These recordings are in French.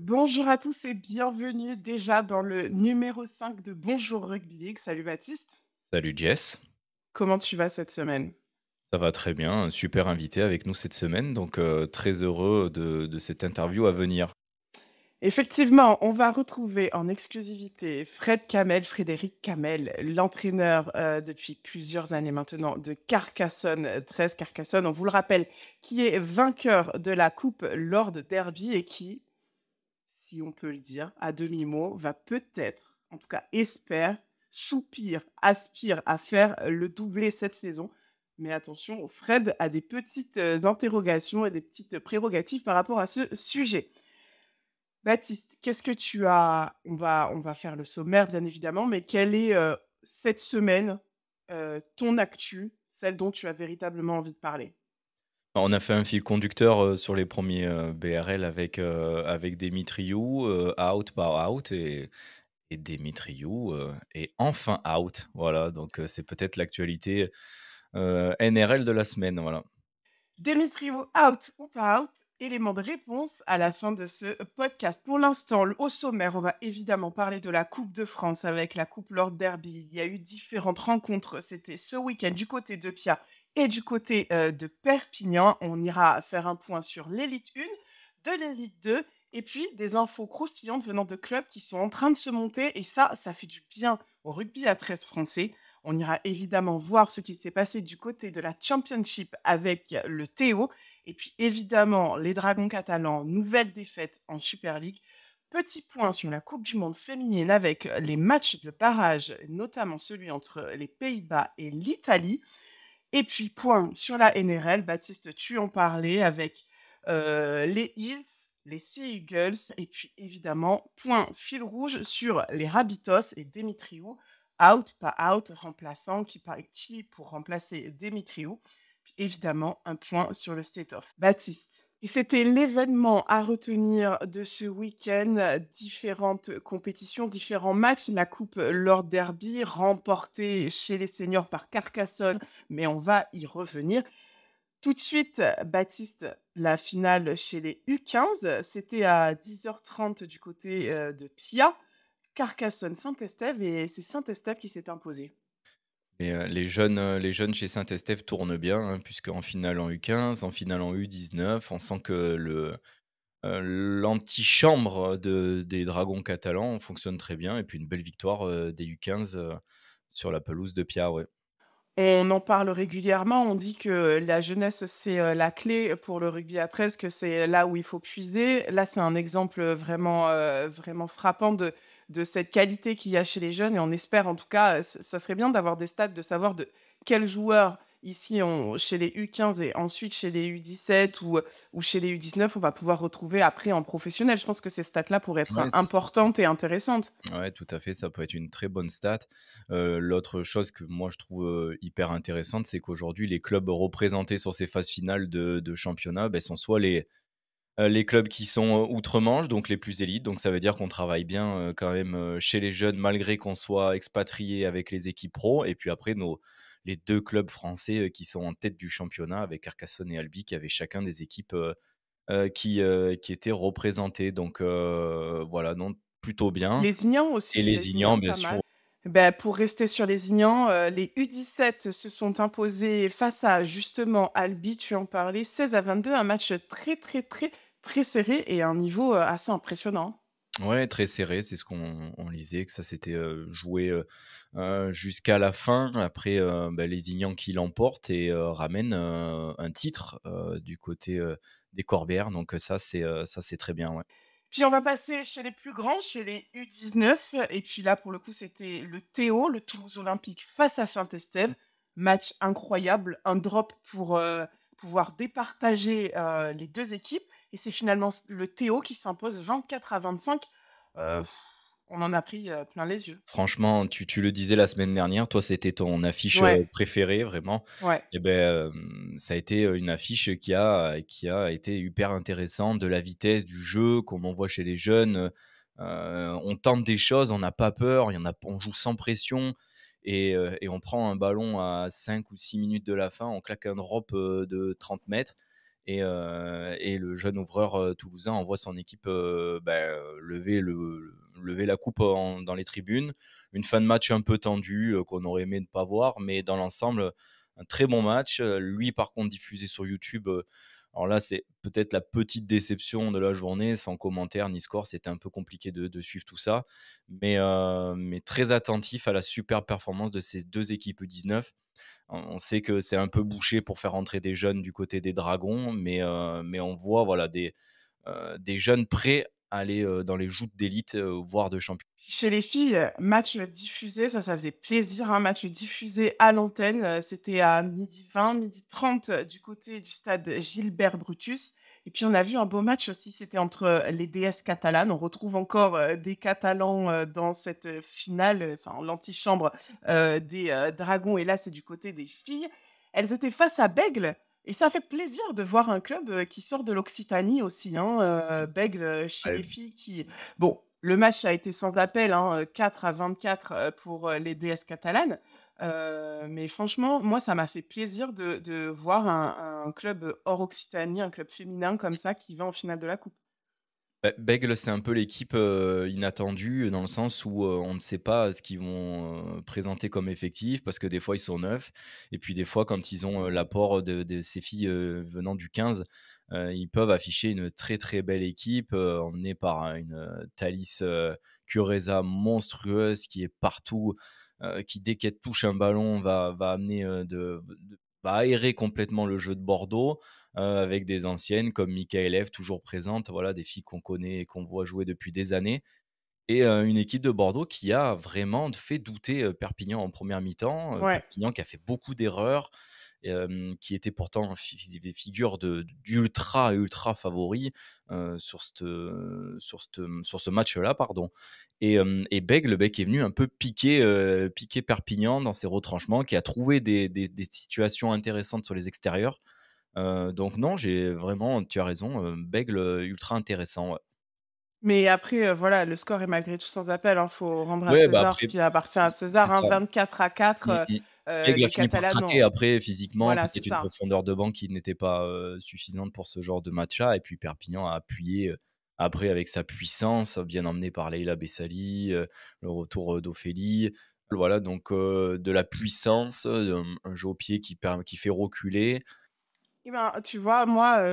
Bonjour à tous et bienvenue déjà dans le numéro 5 de Bonjour Rugby League. Salut Baptiste, Salut Jess, comment tu vas cette semaine? ça va très bien, un super invité avec nous cette semaine, donc très heureux de cette interview à venir. Effectivement, on va retrouver en exclusivité Frédéric Kamel, l'entraîneur depuis plusieurs années maintenant de Carcassonne, 13 Carcassonne, on vous le rappelle, qui est vainqueur de la Coupe Lord Derby et qui, si on peut le dire à demi-mot, va peut-être, en tout cas espère, soupire, aspire à faire le doublé cette saison. Mais attention, Fred a des petites interrogations et des petites prérogatives par rapport à ce sujet. Baptiste, qu'est-ce que tu as on va faire le sommaire, bien évidemment, mais quelle est cette semaine ton actu, celle dont tu as véritablement envie de parler? On a fait un fil conducteur sur les premiers BRL avec Dimitriou, out, pas out, et Dimitriou est enfin out. Voilà, donc c'est peut-être l'actualité NRL de la semaine. Voilà. Dimitriou out ou pas out? Élément de réponse à la fin de ce podcast. Pour l'instant, au sommaire, on va évidemment parler de la Coupe de France avec la Coupe Lord Derby. Il y a eu différentes rencontres. C'était ce week-end du côté de Pia et du côté de Perpignan. On ira faire un point sur l'élite 1, de l'élite 2 et puis des infos croustillantes venant de clubs qui sont en train de se monter. Et ça fait du bien au rugby à 13 français. On ira évidemment voir ce qui s'est passé du côté de la Championship avec le Théo. Et puis évidemment, les Dragons catalans, nouvelle défaite en Super League. Petit point sur la Coupe du Monde féminine avec les matchs de barrage, notamment celui entre les Pays-Bas et l'Italie. Et puis point sur la NRL, Baptiste, tu en parlais avec les Hills, les Sea Eagles. Et puis évidemment, point fil rouge sur les Rabbitohs et Dimitriou. Out, pas out, remplaçant qui pour remplacer Dimitriou. Puis évidemment, un point sur le State of. Baptiste. Et c'était l'événement à retenir de ce week-end. Différentes compétitions, différents matchs. La Coupe Lord Derby, remportée chez les seniors par Carcassonne, mais on va y revenir. Tout de suite, Baptiste, la finale chez les U15, c'était à 10h30 du côté de Pia, Carcassonne-Saint-Estève, et c'est Saint-Estève qui s'est imposé. Et les jeunes chez Saint-Estèphe tournent bien, hein, puisqu'en finale en U15, en finale en U19, on sent que l'antichambre des Dragons catalans fonctionne très bien et puis une belle victoire, des U15, sur la pelouse de Pia, ouais. On en parle régulièrement, on dit que la jeunesse, c'est la clé pour le rugby à 13, que c'est là où il faut puiser. Là, c'est un exemple vraiment, vraiment frappant de cette qualité qu'il y a chez les jeunes et on espère en tout cas, ça ferait bien d'avoir des stats, de savoir de quels joueurs ici chez les U15 et ensuite chez les U17 ou chez les U19, on va pouvoir retrouver après en professionnel. Je pense que ces stats-là pourraient être Ouais, c'est ça. importantes et intéressantes. Ouais, tout à fait, ça peut être une très bonne stat. L'autre chose que moi je trouve, hyper intéressante, c'est qu'aujourd'hui les clubs représentés sur ces phases finales de championnat, beh, sont soit les clubs qui sont, outre-Manche, donc les plus élites, donc ça veut dire qu'on travaille bien, quand même, chez les jeunes malgré qu'on soit expatriés avec les équipes pro et puis après les 2 clubs français, qui sont en tête du championnat avec Carcassonne et Albi qui avaient chacun des équipes, qui étaient représentées donc voilà, non, plutôt bien et les Les Ignans, Ignans, bien pas sûr. mal. Bah, pour rester sur les Ignans, les U17 se sont imposés face à justement Albi, tu en parlais, 16-22, un match très, très, très, très serré et un niveau, assez impressionnant. Ouais, très serré, c'est ce qu'on lisait, que ça s'était, joué, jusqu'à la fin. Après, bah, les Ignans qui l'emportent et ramènent, un titre, du côté, des Corbières donc ça, c'est très bien, ouais. Puis on va passer chez les plus grands, chez les U19 et puis là, pour le coup, c'était le Théo, le Toulouse Olympique face à Saint-Estève. Match incroyable, un drop pour, pouvoir départager, les 2 équipes et c'est finalement le Théo qui s'impose 24-25. Heu, on en a pris, plein les yeux. Franchement, tu le disais la semaine dernière, toi, c'était ton affiche, Ouais, préférée vraiment ouais. et ben, ça a été, une affiche qui a été hyper intéressante, de la vitesse, du jeu, comme on voit chez les jeunes, on tente des choses, on n'a pas peur, il y en a on joue sans pression et on prend un ballon à 5 ou 6 minutes de la fin, on claque un drop, de 30 mètres et le jeune ouvreur, toulousain envoie son équipe, lever la coupe dans les tribunes. Une fin de match un peu tendue, qu'on aurait aimé ne pas voir, mais dans l'ensemble, un très bon match. Lui, par contre, diffusé sur YouTube, alors là, c'est peut-être la petite déception de la journée, sans commentaire ni score, c'était un peu compliqué de suivre tout ça. Mais très attentif à la super performance de ces 2 équipes U19. On sait que c'est un peu bouché pour faire rentrer des jeunes du côté des Dragons, mais on voit, voilà, des jeunes prêts à aller, dans les joutes d'élite, voire de championnat. Chez les filles, match diffusé, ça faisait plaisir, un match diffusé à l'antenne, c'était à 12h20, 12h30, du côté du stade Gilbert Brutus et puis on a vu un beau match aussi, c'était entre, les DS catalanes. On retrouve encore, des Catalans, dans cette, finale, enfin l'antichambre, des, Dragons et là, c'est du côté des filles. Elles étaient face à Bègles et ça fait plaisir de voir un club, qui sort de l'Occitanie aussi, hein, Bègles, chez les filles qui bon, le match a été sans appel, hein, 4-24, pour, les DS catalanes. Mais franchement, moi, ça m'a fait plaisir de voir un club, hors Occitanie, un club féminin comme ça qui va en finale de la coupe. Bègles, c'est un peu l'équipe, inattendue dans le sens où, on ne sait pas ce qu'ils vont, présenter comme effectif parce que des fois ils sont neufs et puis des fois quand ils ont, l'apport de ces filles, venant du 15, ils peuvent afficher une très, très belle équipe, emmenée par une, Thalys, Kureza monstrueuse qui est partout, qui dès qu'elle touche un ballon va amener, va aérer complètement le jeu de Bordeaux. Avec des anciennes comme Michael F, toujours présente, voilà, des filles qu'on connaît et qu'on voit jouer depuis des années et une équipe de Bordeaux qui a vraiment fait douter, Perpignan en première mi-temps, Ouais. Perpignan qui a fait beaucoup d'erreurs, qui était pourtant des figures d'ultra, ultra favoris, sur ce match-là, pardon et Bègles, qui est venu un peu piquer Perpignan dans ses retranchements, qui a trouvé des situations intéressantes sur les extérieurs. Donc non, j'ai vraiment tu as raison, Bègles, ultra intéressant, ouais. Mais après, voilà, le score est malgré tout sans appel, hein. Faut rendre à Ouais, bah, César après ce qui appartient à c'est César, hein. ça. 24-4, Mmh mh. Bègles a les fini par Catalanes craquer ont après physiquement, voilà, c'est peut-être une ça. profondeur de banc qui n'était pas, suffisante pour ce genre de match-là et puis Perpignan a appuyé, après avec sa puissance, bien emmenée par Leila Bessali, le retour, d'Ophélie. Voilà donc de la puissance, un jeu au pied qui fait reculer. Eh ben, tu vois, moi,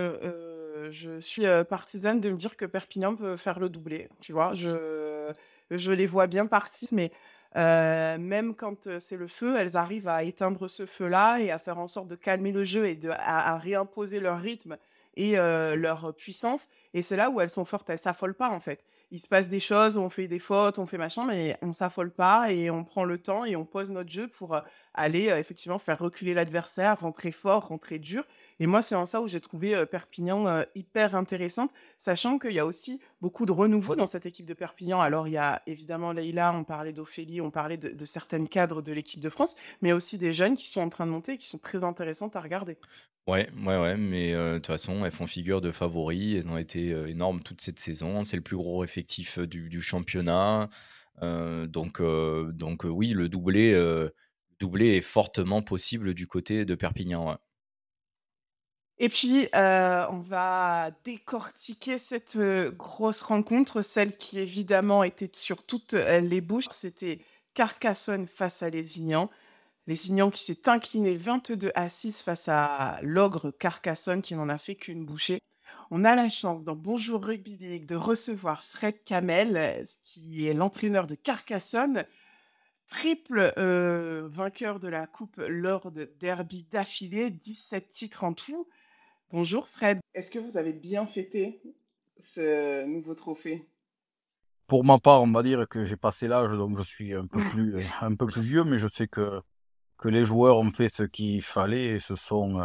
je suis, partisane de me dire que Perpignan peut faire le doublé, tu vois? Je les vois bien parties, mais même quand, c'est le feu, elles arrivent à éteindre ce feu-là et à faire en sorte de calmer le jeu et à réimposer leur rythme et leur puissance et c'est là où elles sont fortes. Elles s'affolent pas, en fait. Il se passe des choses, on fait des fautes, on fait machin, mais on s'affole pas et on prend le temps et on pose notre jeu pour, aller, effectivement faire reculer l'adversaire, rentrer fort, rentrer dur et moi, c'est en ça où j'ai trouvé, Perpignan, hyper intéressante, sachant qu'il y a aussi beaucoup de renouveau dans cette équipe de Perpignan. Alors, il y a évidemment Leïla, on parlait d'Ophélie, on parlait de certaines cadres de l'équipe de France, mais aussi des jeunes qui sont en train de monter et qui sont très intéressantes à regarder. Ouais, ouais, ouais, mais de toute façon, elles font figure de favoris. Elles ont été, énormes toute cette saison. C'est le plus gros effectif, du championnat, oui, le doublé est fortement possible du côté de Perpignan, ouais. Et puis, on va décortiquer cette, grosse rencontre, celle qui évidemment était sur toutes, les bouches. C'était Carcassonne face à Lézignan. Lézignan qui s'est incliné 22-6 face à l'ogre Carcassonne qui n'en a fait qu'une bouchée. On a la chance dans Bonjour Rugby League de recevoir Fred Kamel, qui est l'entraîneur de Carcassonne, triple, vainqueur de la coupe lors de derby d'affilée, 17 titres en tout. Bonjour Fred. Est-ce que vous avez bien fêté ce nouveau trophée? Pour ma part, on va dire que j'ai passé l'âge, donc je suis un peu plus vieux, mais je sais que les joueurs ont fait ce qu'il fallait et se sont,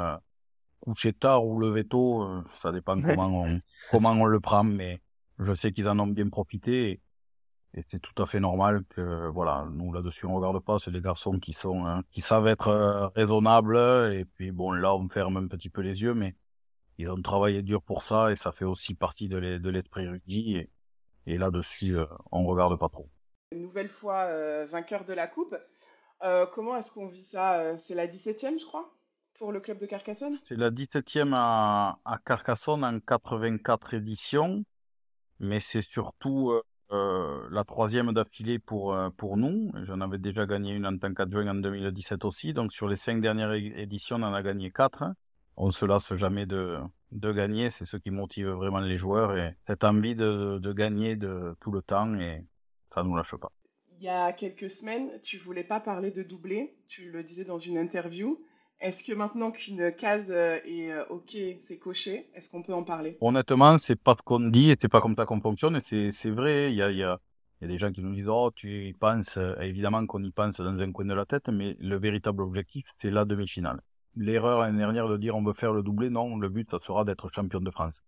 couchés tard ou levés tôt, ça dépend comment on le prend, mais je sais qu'ils en ont bien profité et c'est tout à fait normal que, voilà, nous là-dessus on regarde pas, c'est des garçons qui sont, qui savent être, raisonnables et puis bon là on ferme un petit peu les yeux, mais ils ont travaillé dur pour ça et ça fait aussi partie de l'esprit rugby et là-dessus, on regarde pas trop. Une nouvelle fois vainqueur de la coupe. Comment est-ce qu'on vit ça? C'est la 17e, je crois? pour le club de Carcassonne? C'est la 17e à Carcassonne en 84 éditions, mais c'est surtout la 3e d'affilée pour nous. J'en avais déjà gagné une en tant qu'adjoint en 2017 aussi. Donc sur les 5 dernières éditions, on en a gagné 4. On ne se lasse jamais de gagner. C'est ce qui motive vraiment les joueurs et cette envie de gagner de tout le temps et ça ne nous lâche pas. Il y a quelques semaines, tu voulais pas parler de doublé, tu le disais dans une interview. Est-ce que maintenant qu'une case est OK, c'est coché, est-ce qu'on peut en parler? Honnêtement, c'est pas ce qu'on dit et c'est pas comme ça qu'on fonctionne. Et c'est vrai, il y a des gens qui nous disent, oh, tu y penses. Évidemment qu'on y pense dans un coin de la tête, mais le véritable objectif, c'est la demi-finale. L'erreur l'année dernière de dire on veut faire le doublé, non, le but, ça sera d'être champion de France.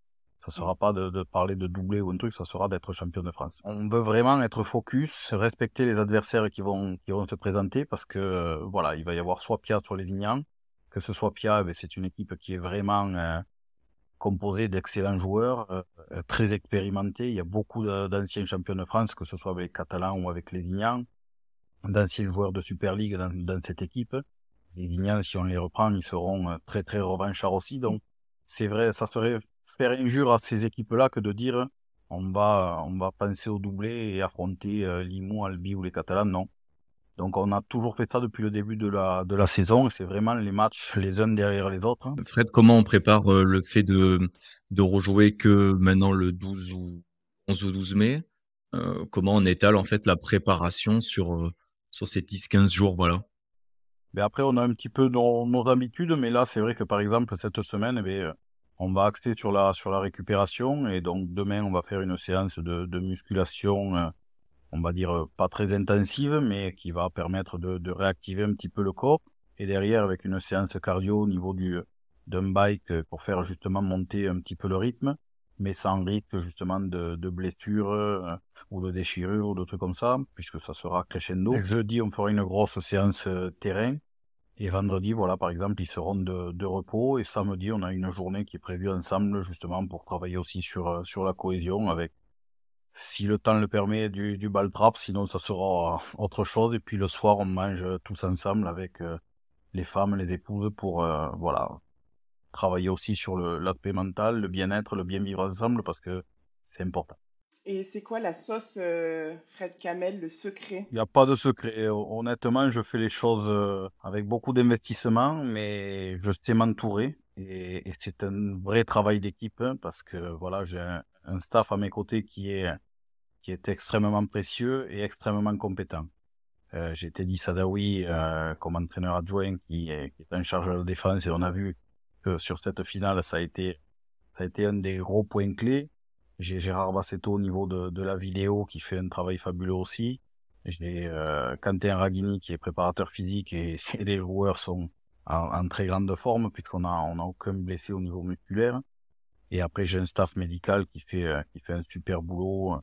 Ça Mm. sera pas de parler de doublé ou un truc, ça sera d'être champion de France. On veut vraiment être focus, respecter les adversaires qui vont se présenter parce que, voilà, il va y avoir soit Pia, soit les Lignans. Que ce soit Pia, ben, c'est une équipe qui est vraiment, composé d'excellents joueurs, très expérimentés. Il y a beaucoup d'anciens champions de France, que ce soit avec les Catalans ou avec les Lignans, d'anciens joueurs de Super League dans cette équipe. Les Lignans, si on les reprend, ils seront très très revanchards aussi. Donc c'est vrai, ça serait faire injure à ces équipes-là que de dire on va penser au doublé et affronter Limoux, Albi ou les Catalans. Non. Donc on a toujours fait ça depuis le début de la saison et c'est vraiment les matchs les uns derrière les autres. Fred, comment on prépare le fait de rejouer que maintenant le 12 ou 11 ou 12 mai? Comment on étale en fait la préparation sur ces 10-15 jours, voilà. Mais après, on a un petit peu nos habitudes, mais là, c'est vrai que par exemple, cette semaine, on va axer sur la récupération. Et donc, demain, on va faire une séance de musculation, on va dire pas très intensive, mais qui va permettre de réactiver un petit peu le corps. Et derrière, avec une séance cardio au niveau d'un bike pour faire justement monter un petit peu le rythme, mais sans risque justement de blessures ou de déchirures ou de trucs comme ça, puisque ça sera crescendo. Et jeudi, on fera une grosse séance terrain. Et vendredi, voilà, par exemple, ils seront de repos. Et samedi, on a une journée qui est prévue ensemble, justement, pour travailler aussi sur la cohésion avec, si le temps le permet, du ball trap. Sinon, ça sera autre chose. Et puis le soir, on mange tous ensemble avec les femmes, les épouses pour, voilà, travailler aussi sur l'aspect mental, le bien-être, le bien vivre ensemble parce que c'est important. Et c'est quoi la sauce Fred Kamel, le secret? Il n'y a pas de secret. Honnêtement, je fais les choses avec beaucoup d'investissement, mais je sais m'entourer. Et c'est un vrai travail d'équipe hein, parce que voilà, j'ai un staff à mes côtés qui est extrêmement précieux et extrêmement compétent. J'ai Teddy Sadawi comme entraîneur adjoint qui est en charge de la défense et on a vu que sur cette finale, ça a été un des gros points clés. J'ai Gérard Bassetto au niveau de la vidéo qui fait un travail fabuleux aussi. J'ai Quentin Raghini qui est préparateur physique et les joueurs sont en très grande forme puisqu'on a aucun blessé au niveau musculaire. Et après j'ai un staff médical qui fait un super boulot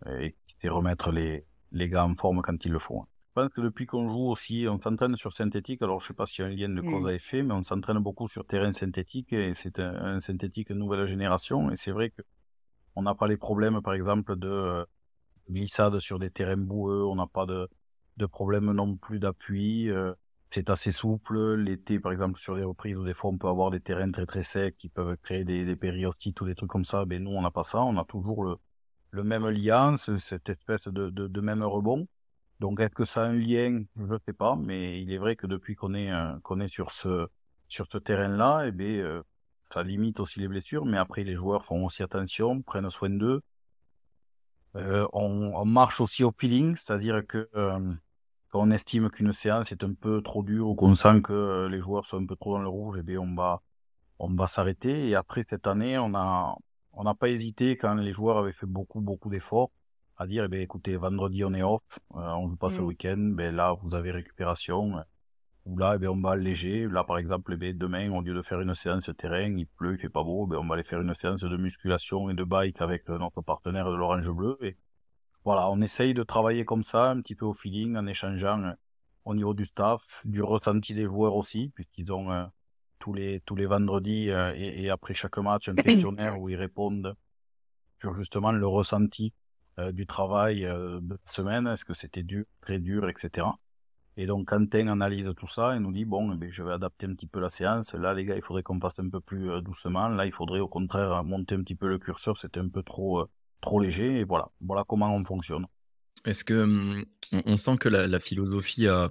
et qui sait remettre les gars en forme quand il le faut. Je pense que depuis qu'on joue aussi, on s'entraîne sur synthétique. Alors je sais pas s'il y a un lien de cause à effet, mais on s'entraîne beaucoup sur terrain synthétique et c'est un synthétique nouvelle génération. Et c'est vrai que on n'a pas les problèmes, par exemple, de glissade sur des terrains boueux. On n'a pas de problème non plus d'appui. C'est assez souple. L'été, par exemple, sur les reprises où des fois on peut avoir des terrains très très secs qui peuvent créer des périostites ou des trucs comme ça. Ben nous, on n'a pas ça. On a toujours le même lien, cette espèce de même rebond. Donc, est-ce que ça a un lien? Je sais pas, mais il est vrai que depuis qu'on est sur ce terrain-là, ça limite aussi les blessures, mais après les joueurs font aussi attention, prennent soin d'eux. On marche aussi au feeling, c'est-à-dire que quand on estime qu'une séance est un peu trop dure ou qu'on sent que les joueurs sont un peu trop dans le rouge, on va s'arrêter. Et après cette année, on n'a pas hésité quand les joueurs avaient fait beaucoup beaucoup d'efforts à dire écoutez, vendredi on est off, on joue pas ce Mm. week-end, là vous avez récupération. Ou là, on va alléger. Là, par exemple, demain, au lieu de faire une séance terrain, il pleut, il fait pas beau, on va aller faire une séance de musculation et de bike avec notre partenaire de l'Orange Bleu. Et voilà, on essaye de travailler comme ça, un petit peu au feeling, en échangeant au niveau du staff, du ressenti des joueurs aussi, puisqu'ils ont tous les vendredis et après chaque match un questionnaire où ils répondent sur justement le ressenti du travail de la semaine. Est-ce que c'était dur, très dur, etc. Et donc Quentin analyse tout ça et nous dit bon, je vais adapter un petit peu la séance. Là, les gars, il faudrait qu'on fasse un peu plus doucement. Là, il faudrait au contraire monter un petit peu le curseur. C'était un peu trop léger. Et voilà comment on fonctionne. Est-ce que on sent que la philosophie a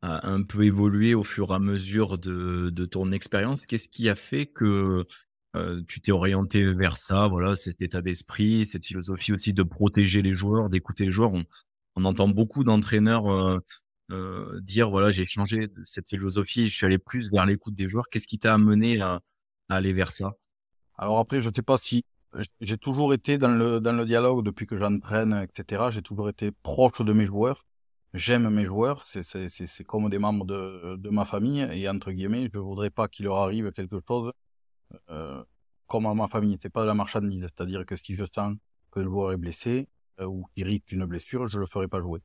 un peu évolué au fur et à mesure de ton expérience? Qu'est-ce qui a fait que tu t'es orienté vers ça? Voilà, cet état d'esprit, cette philosophie aussi de protéger les joueurs, d'écouter les joueurs. On entend beaucoup d'entraîneurs dire voilà, j'ai changé de cette philosophie, je suis allé plus vers l'écoute des joueurs. Qu'est-ce qui t'a amené à aller vers ça? Alors après, je sais pas si j'ai toujours été dans le dialogue depuis que j'entraîne, etc. J'ai toujours été proche de mes joueurs. J'aime mes joueurs. C'est comme des membres de ma famille. Et entre guillemets, je voudrais pas qu'il leur arrive quelque chose euh, comme à ma famille. C'est pas de la marchandise. C'est-à-dire que si je sens qu'un joueur est blessé ou qu'il risque une blessure, je le ferai pas jouer.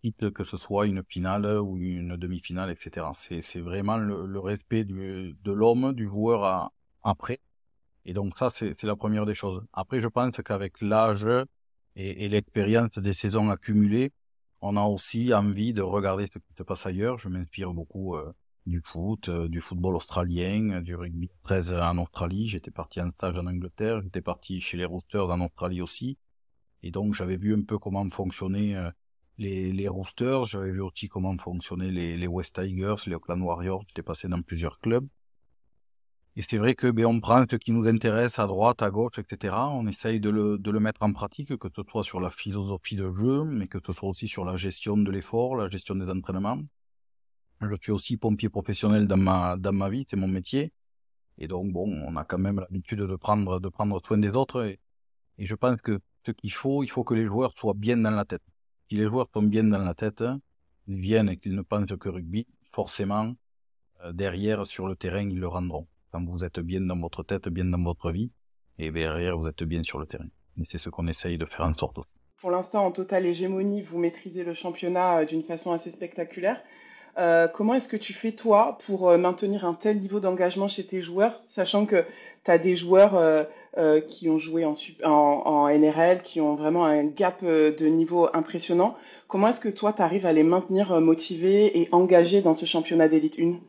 Quitte que ce soit une finale ou une demi-finale, etc. C'est vraiment le respect de l'homme, du joueur après. Et donc ça, c'est la première des choses. Après, je pense qu'avec l'âge et l'expérience des saisons accumulées, on a aussi envie de regarder ce qui se passe ailleurs. Je m'inspire beaucoup du foot, du football australien, du rugby 13 en Australie. J'étais parti en stage en Angleterre, j'étais parti chez les Roosters en Australie aussi. Et donc, j'avais vu un peu comment fonctionnaient les Roosters. J'avais vu aussi comment fonctionnaient les West Tigers, les Auckland Warriors. J'étais passé dans plusieurs clubs. Et c'est vrai que on prend ce qui nous intéresse à droite, à gauche, etc. On essaye de le mettre en pratique, que ce soit sur la philosophie de jeu, mais que ce soit aussi sur la gestion de l'effort, la gestion des entraînements. Je suis aussi pompier professionnel dans ma vie, c'est mon métier. Et donc, bon, on a quand même l'habitude de prendre soin des autres. Et je pense que ce il faut que les joueurs soient bien dans la tête. Si les joueurs sont bien dans la tête, ils viennent et qu'ils ne pensent que rugby, forcément, derrière, sur le terrain, ils le rendront. Quand vous êtes bien dans votre tête, bien dans votre vie, et derrière, vous êtes bien sur le terrain. Et c'est ce qu'on essaye de faire en sorte. Pour l'instant, en totale hégémonie, vous maîtrisez le championnat d'une façon assez spectaculaire. Comment est-ce que tu fais, toi, pour maintenir un tel niveau d'engagement chez tes joueurs, sachant que tu as des joueurs qui ont joué en NRL, qui ont vraiment un gap de niveau impressionnant. Comment est-ce que toi, tu arrives à les maintenir motivés et engagés dans ce championnat d'élite 1?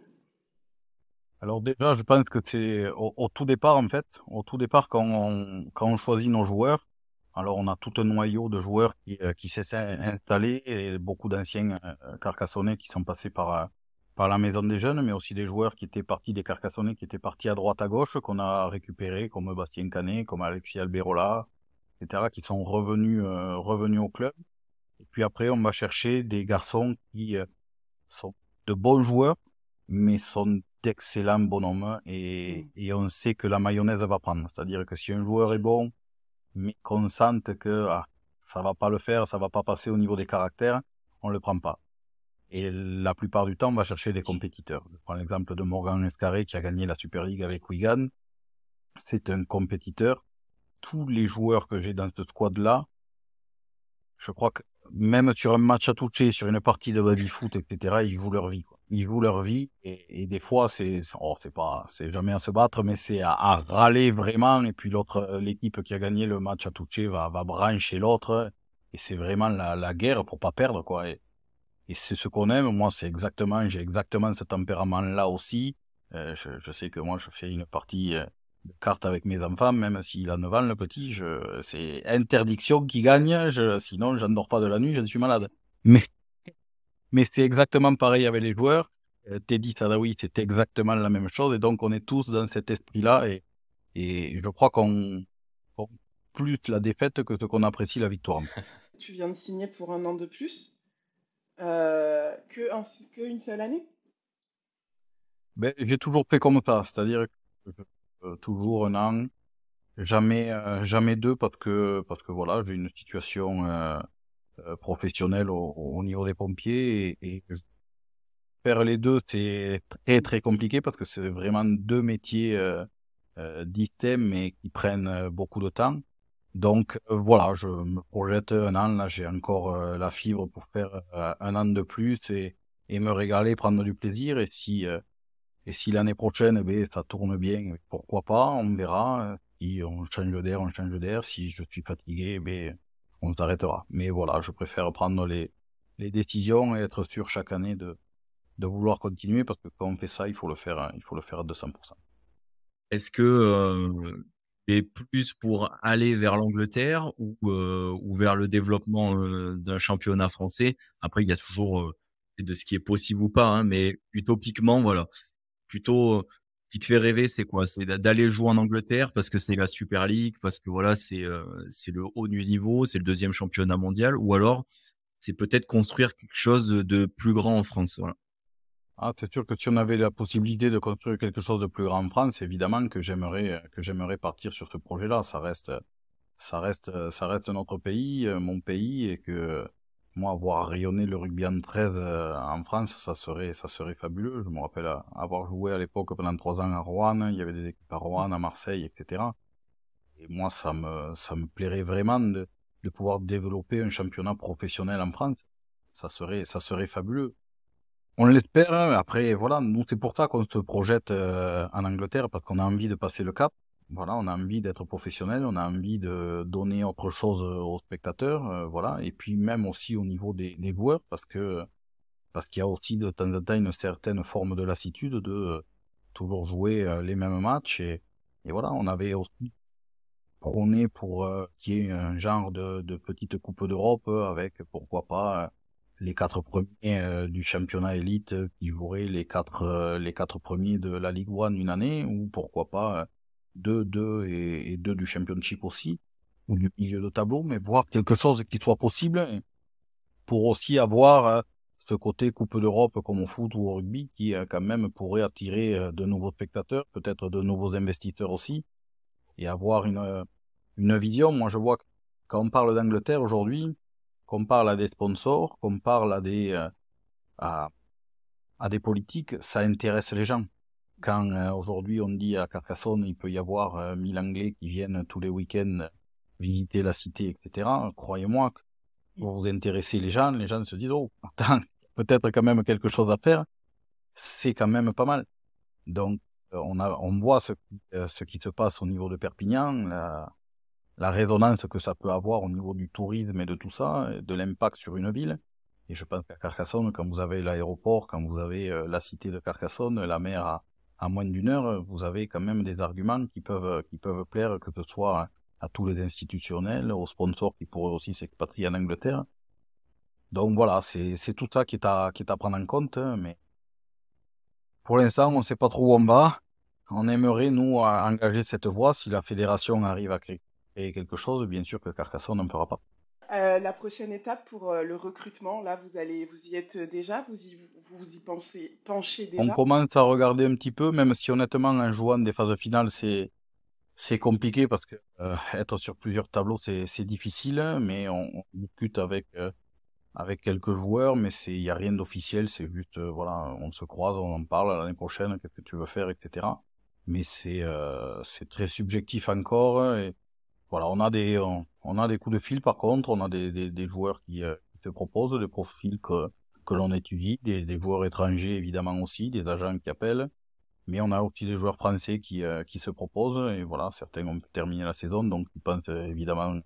Alors déjà, je pense que c'est au tout départ, en fait, au tout départ, quand on choisit nos joueurs, alors on a tout un noyau de joueurs qui s'est installé et beaucoup d'anciens Carcassonnais qui sont passés par la maison des jeunes, mais aussi des joueurs qui étaient partis des Carcassonnais, qui étaient partis à droite à gauche, qu'on a récupérés, comme Bastien Canet, comme Alexis Alberola, etc., qui sont revenus au club. Et puis après, on va chercher des garçons qui sont de bons joueurs, mais sont d'excellents bonhommes et on sait que la mayonnaise va prendre. C'est-à-dire que si un joueur est bon, mais qu'on sente que ça va pas le faire, ça va pas passer au niveau des caractères, on le prend pas. Et la plupart du temps, on va chercher des compétiteurs. Je prends l'exemple de Morgan Escarré qui a gagné la Super League avec Wigan. C'est un compétiteur. Tous les joueurs que j'ai dans ce squad-là, je crois que même sur un match à toucher, sur une partie de baby-foot, etc., ils jouent leur vie, quoi. Ils jouent leur vie et des fois, c'est jamais à se battre, mais c'est à râler vraiment. Et puis l'équipe qui a gagné le match à toucher va brancher l'autre et c'est vraiment la guerre pour pas perdre, quoi. Et c'est ce qu'on aime. Moi, j'ai exactement ce tempérament-là aussi. Je sais que moi, je fais une partie de cartes avec mes enfants, même s'il a 9 ans, le petit, c'est interdiction qui gagne. Sinon, je ne dors pas de la nuit, je suis malade. Mais, mais c'est exactement pareil avec les joueurs. Teddy Sadawi, c'est exactement la même chose. Et donc, on est tous dans cet esprit-là. Et je crois qu'on plus la défaite que ce qu'on apprécie la victoire. Tu viens de signer pour un an de plus, qu'une seule année? J'ai toujours fait comme ça, c'est-à-dire que toujours un an, jamais deux parce que voilà, j'ai une situation professionnelle au niveau des pompiers et faire les deux c'est très très compliqué parce que c'est vraiment deux métiers distincts mais qui prennent beaucoup de temps. Donc voilà, je me projette un an, là j'ai encore la fibre pour faire un an de plus et me régaler, prendre du plaisir et si l'année prochaine, ça tourne bien, pourquoi pas, on verra. Si on change d'air, on change d'air. Si je suis fatigué, on s'arrêtera. Mais voilà, je préfère prendre les les décisions et être sûr chaque année de vouloir continuer parce que quand on fait ça, il faut le faire à 200%. Est-ce que, tu es plus pour aller vers l'Angleterre ou vers le développement, d'un championnat français? Après, il y a toujours, de ce qui est possible ou pas, hein, mais utopiquement, voilà, plutôt, qui te fait rêver, c'est quoi? C'est d'aller jouer en Angleterre parce que c'est la Super League, parce que voilà, c'est le haut du niveau, c'est le deuxième championnat mondial ou alors c'est peut-être construire quelque chose de plus grand en France? Voilà. Ah, c'est sûr que si on avait la possibilité de construire quelque chose de plus grand en France, évidemment que j'aimerais partir sur ce projet-là. Ça reste notre pays, mon pays, et que moi, voir rayonner le rugby en 13 en France, ça serait fabuleux. Je me rappelle avoir joué à l'époque pendant 3 ans à Rouen. Il y avait des équipes à Rouen, à Marseille, etc. Et moi, ça me plairait vraiment de pouvoir développer un championnat professionnel en France. Ça serait fabuleux. On l'espère, hein. Après, voilà, nous, c'est pour ça qu'on se projette en Angleterre, parce qu'on a envie de passer le cap. Voilà, on a envie d'être professionnel, on a envie de donner autre chose aux spectateurs, voilà. Et puis même aussi au niveau des joueurs, parce qu'il y a aussi de temps en temps une certaine forme de lassitude de toujours jouer les mêmes matchs. Et voilà, on avait aussi prôné pour qu'il y ait un genre de petite coupe d'Europe avec, pourquoi pas, les 4 premiers du championnat élite qui joueraient les quatre premiers de la Ligue 1 une année, ou pourquoi pas deux et deux du Championship aussi, ou du milieu de tableau, mais voir quelque chose qui soit possible pour aussi avoir ce côté Coupe d'Europe comme au foot ou au rugby qui quand même pourrait attirer de nouveaux spectateurs, peut-être de nouveaux investisseurs aussi, et avoir une vision. Moi, je vois que quand on parle d'Angleterre aujourd'hui, qu'on parle à des sponsors, qu'on parle à, à des politiques, ça intéresse les gens. Quand aujourd'hui on dit à Carcassonne, il peut y avoir 1000 Anglais qui viennent tous les week-ends visiter la cité, etc. Croyez-moi que vous intéressez les gens se disent, oh, attends, peut-être quand même quelque chose à faire, c'est quand même pas mal. Donc, on voit ce qui se passe au niveau de Perpignan, la résonance que ça peut avoir au niveau du tourisme et de tout ça, et de l'impact sur une ville. Et je pense qu'à Carcassonne, quand vous avez l'aéroport, quand vous avez la cité de Carcassonne, la mer à moins d'1 heure, vous avez quand même des arguments qui peuvent plaire, que ce soit à tous les institutionnels, aux sponsors qui pourraient aussi s'expatrier en Angleterre. Donc voilà, c'est tout ça qui est à prendre en compte, hein, mais pour l'instant, on ne sait pas trop où on va. On aimerait, nous, engager cette voie. Si la fédération arrive à créer quelque chose, bien sûr que Carcassonne n'en fera pas. La prochaine étape pour le recrutement, là, vous y êtes déjà, vous y penchez On déjà. commence à regarder un petit peu, même si honnêtement, en jouant des phases finales, c'est compliqué parce que être sur plusieurs tableaux, c'est difficile, mais on discute avec quelques joueurs, mais il y a rien d'officiel, c'est juste, voilà, on se croise, on en parle l'année prochaine, qu'est-ce que tu veux faire, etc. Mais c'est très subjectif encore, et voilà, on a des coups de fil par contre, on a des joueurs qui te proposent, des profils que l'on étudie, des joueurs étrangers évidemment aussi, des agents qui appellent, mais on a aussi des joueurs français qui se proposent, et voilà, certains ont terminé la saison, donc ils pensent évidemment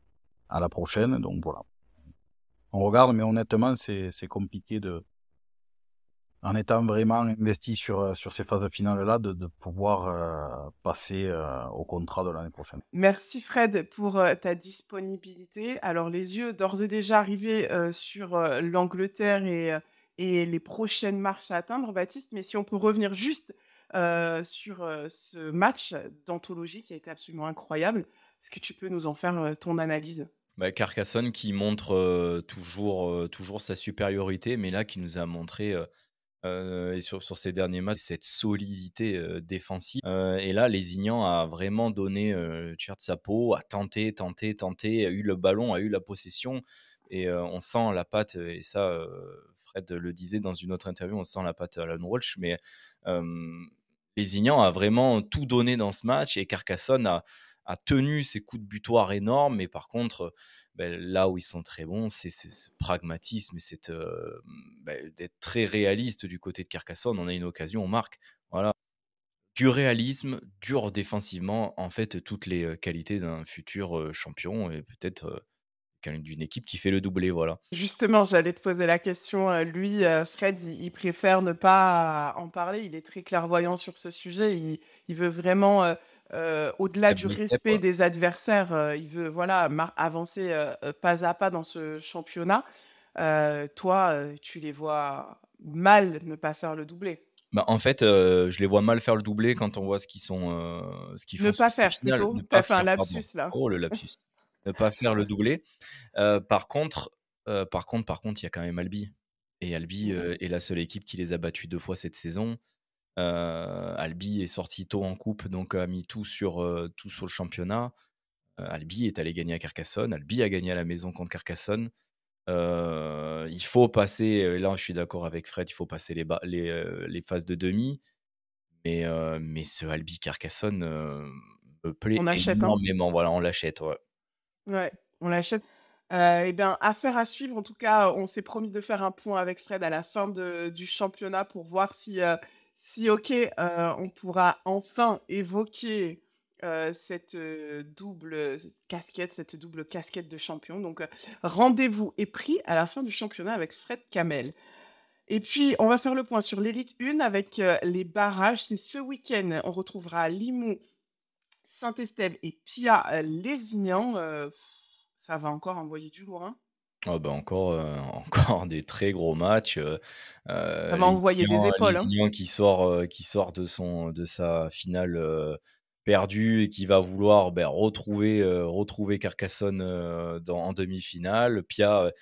à la prochaine, donc voilà. On regarde, mais honnêtement, c'est compliqué en étant vraiment investi sur ces phases finales-là, de pouvoir passer au contrat de l'année prochaine. Merci Fred pour ta disponibilité. Alors, les yeux d'ores et déjà rivés sur l'Angleterre et les prochaines marches à atteindre, Baptiste, mais si on peut revenir juste sur ce match d'anthologie qui a été absolument incroyable, est-ce que tu peux nous en faire ton analyse? Bah, Carcassonne qui montre, toujours sa supériorité, mais là qui nous a montré, et sur ces derniers matchs, cette solidité, défensive. Et là, Lézignan a vraiment donné, chair de sa peau, a tenté, tenté, tenté, a eu le ballon, a eu la possession et on sent la patte, et ça, Fred le disait dans une autre interview, on sent la patte Alan Walsh, mais Lézignan a vraiment tout donné dans ce match et Carcassonne a tenu ses coups de butoir énormes, mais par contre, là où ils sont très bons, c'est ce pragmatisme et d'être très réaliste du côté de Carcassonne. On a une occasion, on marque. Voilà. Du réalisme, dur défensivement, en fait, toutes les qualités d'un futur champion et peut-être d'une équipe qui fait le doublé, voilà. Justement, j'allais te poser la question, lui, Fred, il préfère ne pas en parler. Il est très clairvoyant sur ce sujet. Il veut vraiment, au-delà Step du by step, respect des adversaires, il veut, voilà, avancer, pas à pas dans ce championnat. Toi, tu les vois mal ne pas faire le doublé. Bah, en fait, je les vois mal faire le doublé quand on voit ce qu'ils Ne font sur pas ces faire finales. plutôt. Ne Tu as pas fait un faire, pardon. lapsus là. Oh le lapsus. Ne pas faire le doublé. Par contre, par contre, il y a quand même Albi et Albi, Mmh. est la seule équipe qui les a battus 2 fois cette saison. Albi est sorti tôt en coupe, donc a mis tout sur le championnat. Albi est allé gagner à Carcassonne. Albi a gagné à la maison contre Carcassonne. Il faut passer, là je suis d'accord avec Fred, il faut passer les phases de demi, mais ce Albi Carcassonne, me plaît On achète, hein? énormément. Voilà, on l'achète, ouais. Ouais, on l'achète. Et bien, affaire à suivre. En tout cas, on s'est promis de faire un point avec Fred à la fin du championnat pour voir si OK, on pourra enfin évoquer, cette double casquette de champion. Donc, rendez-vous est pris à la fin du championnat avec Fred Kamel. Et puis, on va faire le point sur l'élite 1 avec, les barrages. C'est ce week-end. On retrouvera Limoux, Saint-Estève et Pia, Lézignan. Ça va encore envoyer du lourd, hein. Ah bah, encore, encore des très gros matchs, Ça va envoyer des épaules, hein. Lézignan qui sort de sa finale, perdue et qui va vouloir, retrouver Carcassonne, en demi-finale. Pia,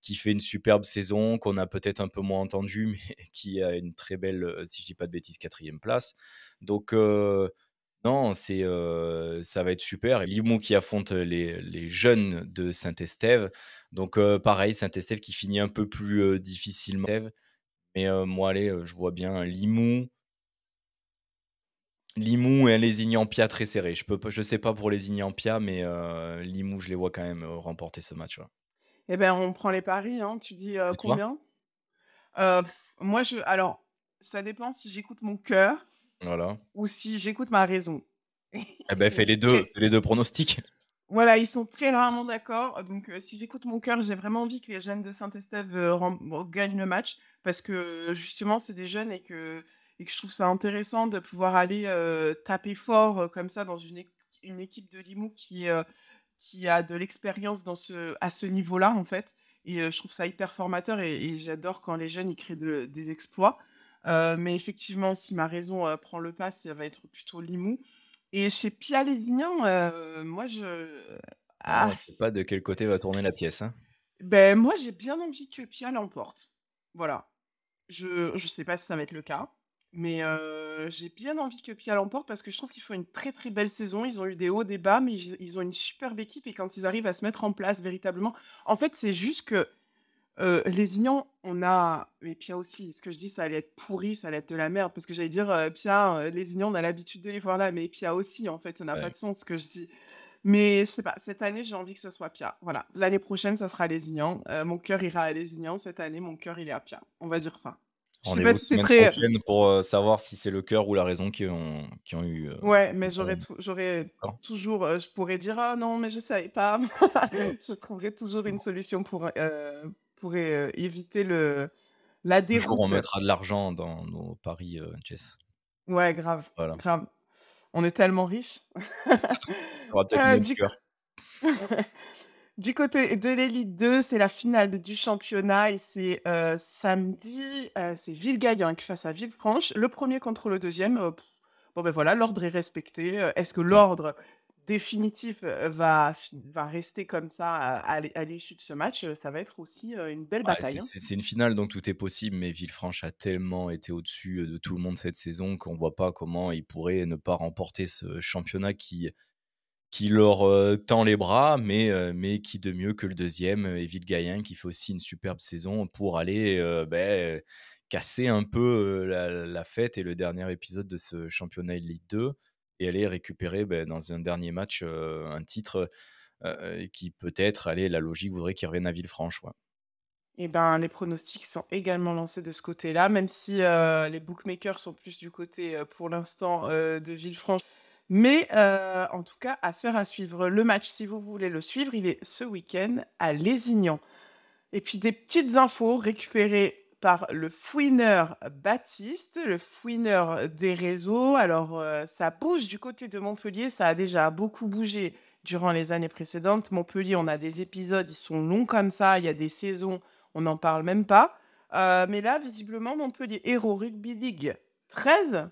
qui fait une superbe saison, qu'on a peut-être un peu moins entendu, mais qui a une très belle, si je dis pas de bêtises, 4e place. Donc non, ça va être super et Limoux qui affronte les jeunes de Saint-Estève. Donc pareil, Saint-Estève qui finit un peu plus, difficilement. Mais moi, allez, je vois bien Limoux et un Lézignan-Pia très serré. Je sais pas pour Lézignan-Pia, mais Limoux, je les vois quand même, remporter ce match, ouais. Eh ben, on prend les paris, hein. Tu dis, Et toi? combien? Moi, alors, ça dépend si j'écoute mon cœur Voilà. ou si j'écoute ma raison. Eh Ils ben, sont très fais les 2 pronostics. Voilà, ils sont très rarement d'accord. Donc, si j'écoute mon cœur, j'ai vraiment envie que les jeunes de Saint-Estève, gagnent le match parce que, justement, c'est des jeunes et que je trouve ça intéressant de pouvoir aller, taper fort, comme ça dans une équipe de Limoux qui a de l'expérience à ce niveau-là, en fait. Et je trouve ça hyper formateur et j'adore quand les jeunes, ils créent des exploits. Mais effectivement, si ma raison, prend le pas, ça va être plutôt Limoux. Et chez Pia Lézignan, moi Ah, ah on sait pas de quel côté va tourner la pièce, hein. moi j'ai bien envie que Pia l'emporte. Voilà. Je sais pas si ça va être le cas, mais j'ai bien envie que Pia l'emporte parce que je trouve qu'ils font une très, très belle saison. Ils ont eu des hauts, des bas, mais ils ont une superbe équipe et quand ils arrivent à se mettre en place véritablement en fait, c'est juste que, Lézignan, mais Pia aussi, ce que je dis, ça allait être pourri, ça allait être de la merde parce que j'allais dire, Pia, Lézignan, on a l'habitude de les voir là, mais Pia aussi, en fait, ça n'a pas Ouais. de sens ce que je dis. Mais je sais pas, cette année, j'ai envie que ce soit Pia. Voilà. L'année prochaine, ça sera Lézignan. Mon cœur ira à Lézignan. Cette année, mon cœur, il est à Pia. On va dire ça. Je sais pas Rendez-vous si c'est semaine très. prochaine pour, savoir si c'est le cœur ou la raison qui ont eu, Ouais, mais raison. j'aurais D'accord. toujours, je pourrais dire: «Ah non, mais je savais pas». Je trouverai toujours une solution pour éviter la Un jour, on déroute. mettra de l'argent dans nos paris, Jess. Ouais, grave, Voilà. grave. On est tellement riches. Tu auras peut-être Heu, notre du cœur. Du côté de l'élite 2, c'est la finale du championnat et c'est, samedi, c'est Villegayen qui face à Villefranche, le premier contre le deuxième. Bon, ben, voilà, l'ordre est respecté. Est-ce que C'est ça. l'ordre définitif, va rester comme ça à l'issue de ce match? Ça va être aussi, une belle Ouais, bataille, hein. c'est une finale, donc tout est possible, mais Villefranche a tellement été au-dessus, de tout le monde cette saison qu'on voit pas comment ils pourraient ne pas remporter ce championnat qui leur, tend les bras, mais qui de mieux que le deuxième e et Villegayen qui fait aussi une superbe saison pour aller, casser un peu, la fête et le dernier épisode de ce championnat Elite 2 et aller récupérer, dans un dernier match, un titre, qui peut-être, allez, la logique voudrait qu'il revienne à Villefranche, ouais. Et ben, les pronostics sont également lancés de ce côté-là, même si, les bookmakers sont plus du côté, pour l'instant, de Villefranche. Mais en tout cas, affaire à suivre. Le match, si vous voulez le suivre, il est ce week-end à Lézignan. Et puis des petites infos récupérées par le fouineur Baptiste, le fouineur des réseaux. Alors, ça bouge du côté de Montpellier, ça a déjà beaucoup bougé durant les années précédentes. Montpellier, on a des épisodes, ils sont longs comme ça, il y a des saisons, on n'en parle même pas. Mais là, visiblement, Montpellier Hérault Rugby League 13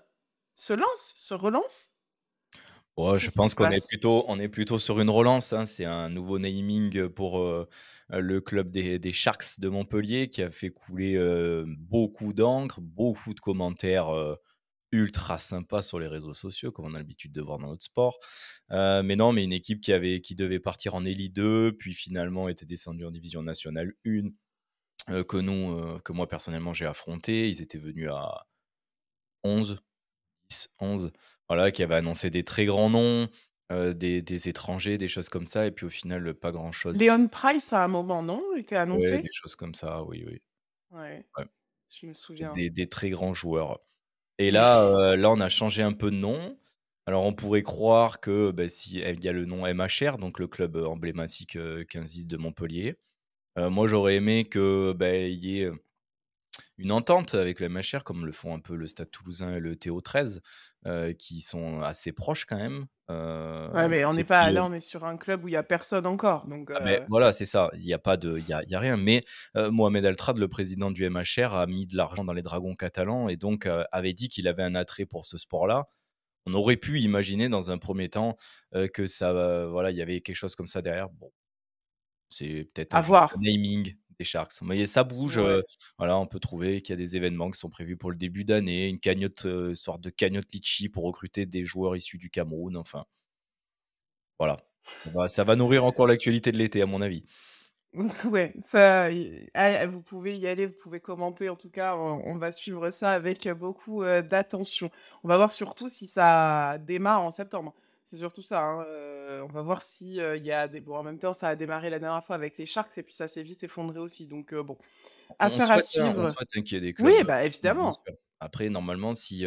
se relance. Ouais, je Qu'est-ce qui pense se qu'on est passe? plutôt sur une relance, hein. C'est un nouveau naming pour, le club des Sharks de Montpellier qui a fait couler, beaucoup d'encre, beaucoup de commentaires, ultra sympas sur les réseaux sociaux, comme on a l'habitude de voir dans notre sport. Mais non, mais une équipe qui devait partir en Élite 2, puis finalement était descendue en division nationale 1, que moi personnellement j'ai affronté. Ils étaient venus à 11, 10, 11, voilà, qui avaient annoncé des très grands noms, des étrangers, des choses comme ça et puis au final, pas grand-chose. Léon Price, à un moment, non? Était Ouais, des annoncé? choses comme ça, oui, oui. Ouais, Ouais, je me souviens. des très grands joueurs. Et là, on a changé un peu de nom. Alors on pourrait croire que, si il y a le nom MHR, donc le club, emblématique, 15 de Montpellier. Moi j'aurais aimé que, il y ait, une entente avec le MHR comme le font un peu le Stade Toulousain et le TO13, qui sont assez proches quand même. Ouais, mais on Et n'est pas puis, là, on est sur un club où il y a personne encore, donc voilà, c'est ça, il y a pas de il y a rien, mais Mohamed Altrad, le président du MHR, a mis de l'argent dans les Dragons catalans et donc avait dit qu'il avait un attrait pour ce sport-là. On aurait pu imaginer dans un premier temps, que ça, voilà, il y avait quelque chose comme ça derrière. Bon, c'est peut-être à juste un voir. naming des Sharks. Mais ça bouge, Ouais. voilà, on peut trouver qu'il y a des événements qui sont prévus pour le début d'année, une cagnotte, sorte de cagnotte litchi pour recruter des joueurs issus du Cameroun, enfin, voilà. Ça va nourrir encore l'actualité de l'été à mon avis. Ouais, ça vous pouvez y aller, vous pouvez commenter en tout cas, on va suivre ça avec, beaucoup, d'attention. On va voir surtout si ça démarre en septembre. C'est surtout ça, hein, on va voir si, il y a des bon, en même temps, ça a démarré la dernière fois avec les Sharks et puis ça s'est vite effondré aussi donc bon, On affaire à souhaite, hein, on suivre. souhaite, hein, qu'il y ait des Oui, clubs, bah, bien évidemment. sûr. Après normalement si,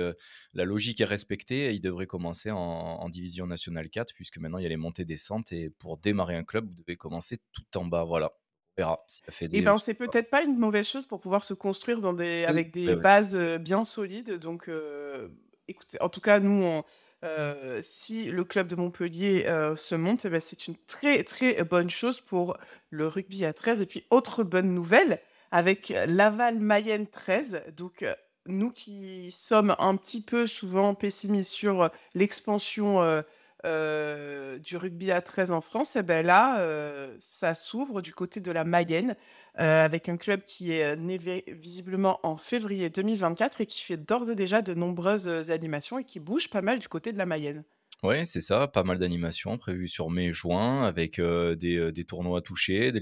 la logique est respectée, ils devraient commencer en division nationale 4 puisque maintenant il y a les montées-descentes et pour démarrer un club, vous devez commencer tout en bas, voilà. On verra si la Eh fédé, ben, c'est peut-être pas une mauvaise chose pour pouvoir se construire dans des oui, avec des oui, oui. bases, bien solides donc écoutez, en tout cas, nous, si le club de Montpellier, se monte, eh bah, c'est une très, très bonne chose pour le rugby à 13 et puis autre bonne nouvelle, avec Laval-Mayenne 13, donc nous qui sommes un petit peu souvent pessimistes sur, l'expansion, du rugby à 13 en France et ben là, ça s'ouvre du côté de la Mayenne, avec un club qui est, né visiblement en février 2024 et qui fait d'ores et déjà de nombreuses, animations et qui bouge pas mal du côté de la Mayenne. Ouais, c'est ça, pas mal d'animations prévues sur mai-juin avec, des tournois touchés,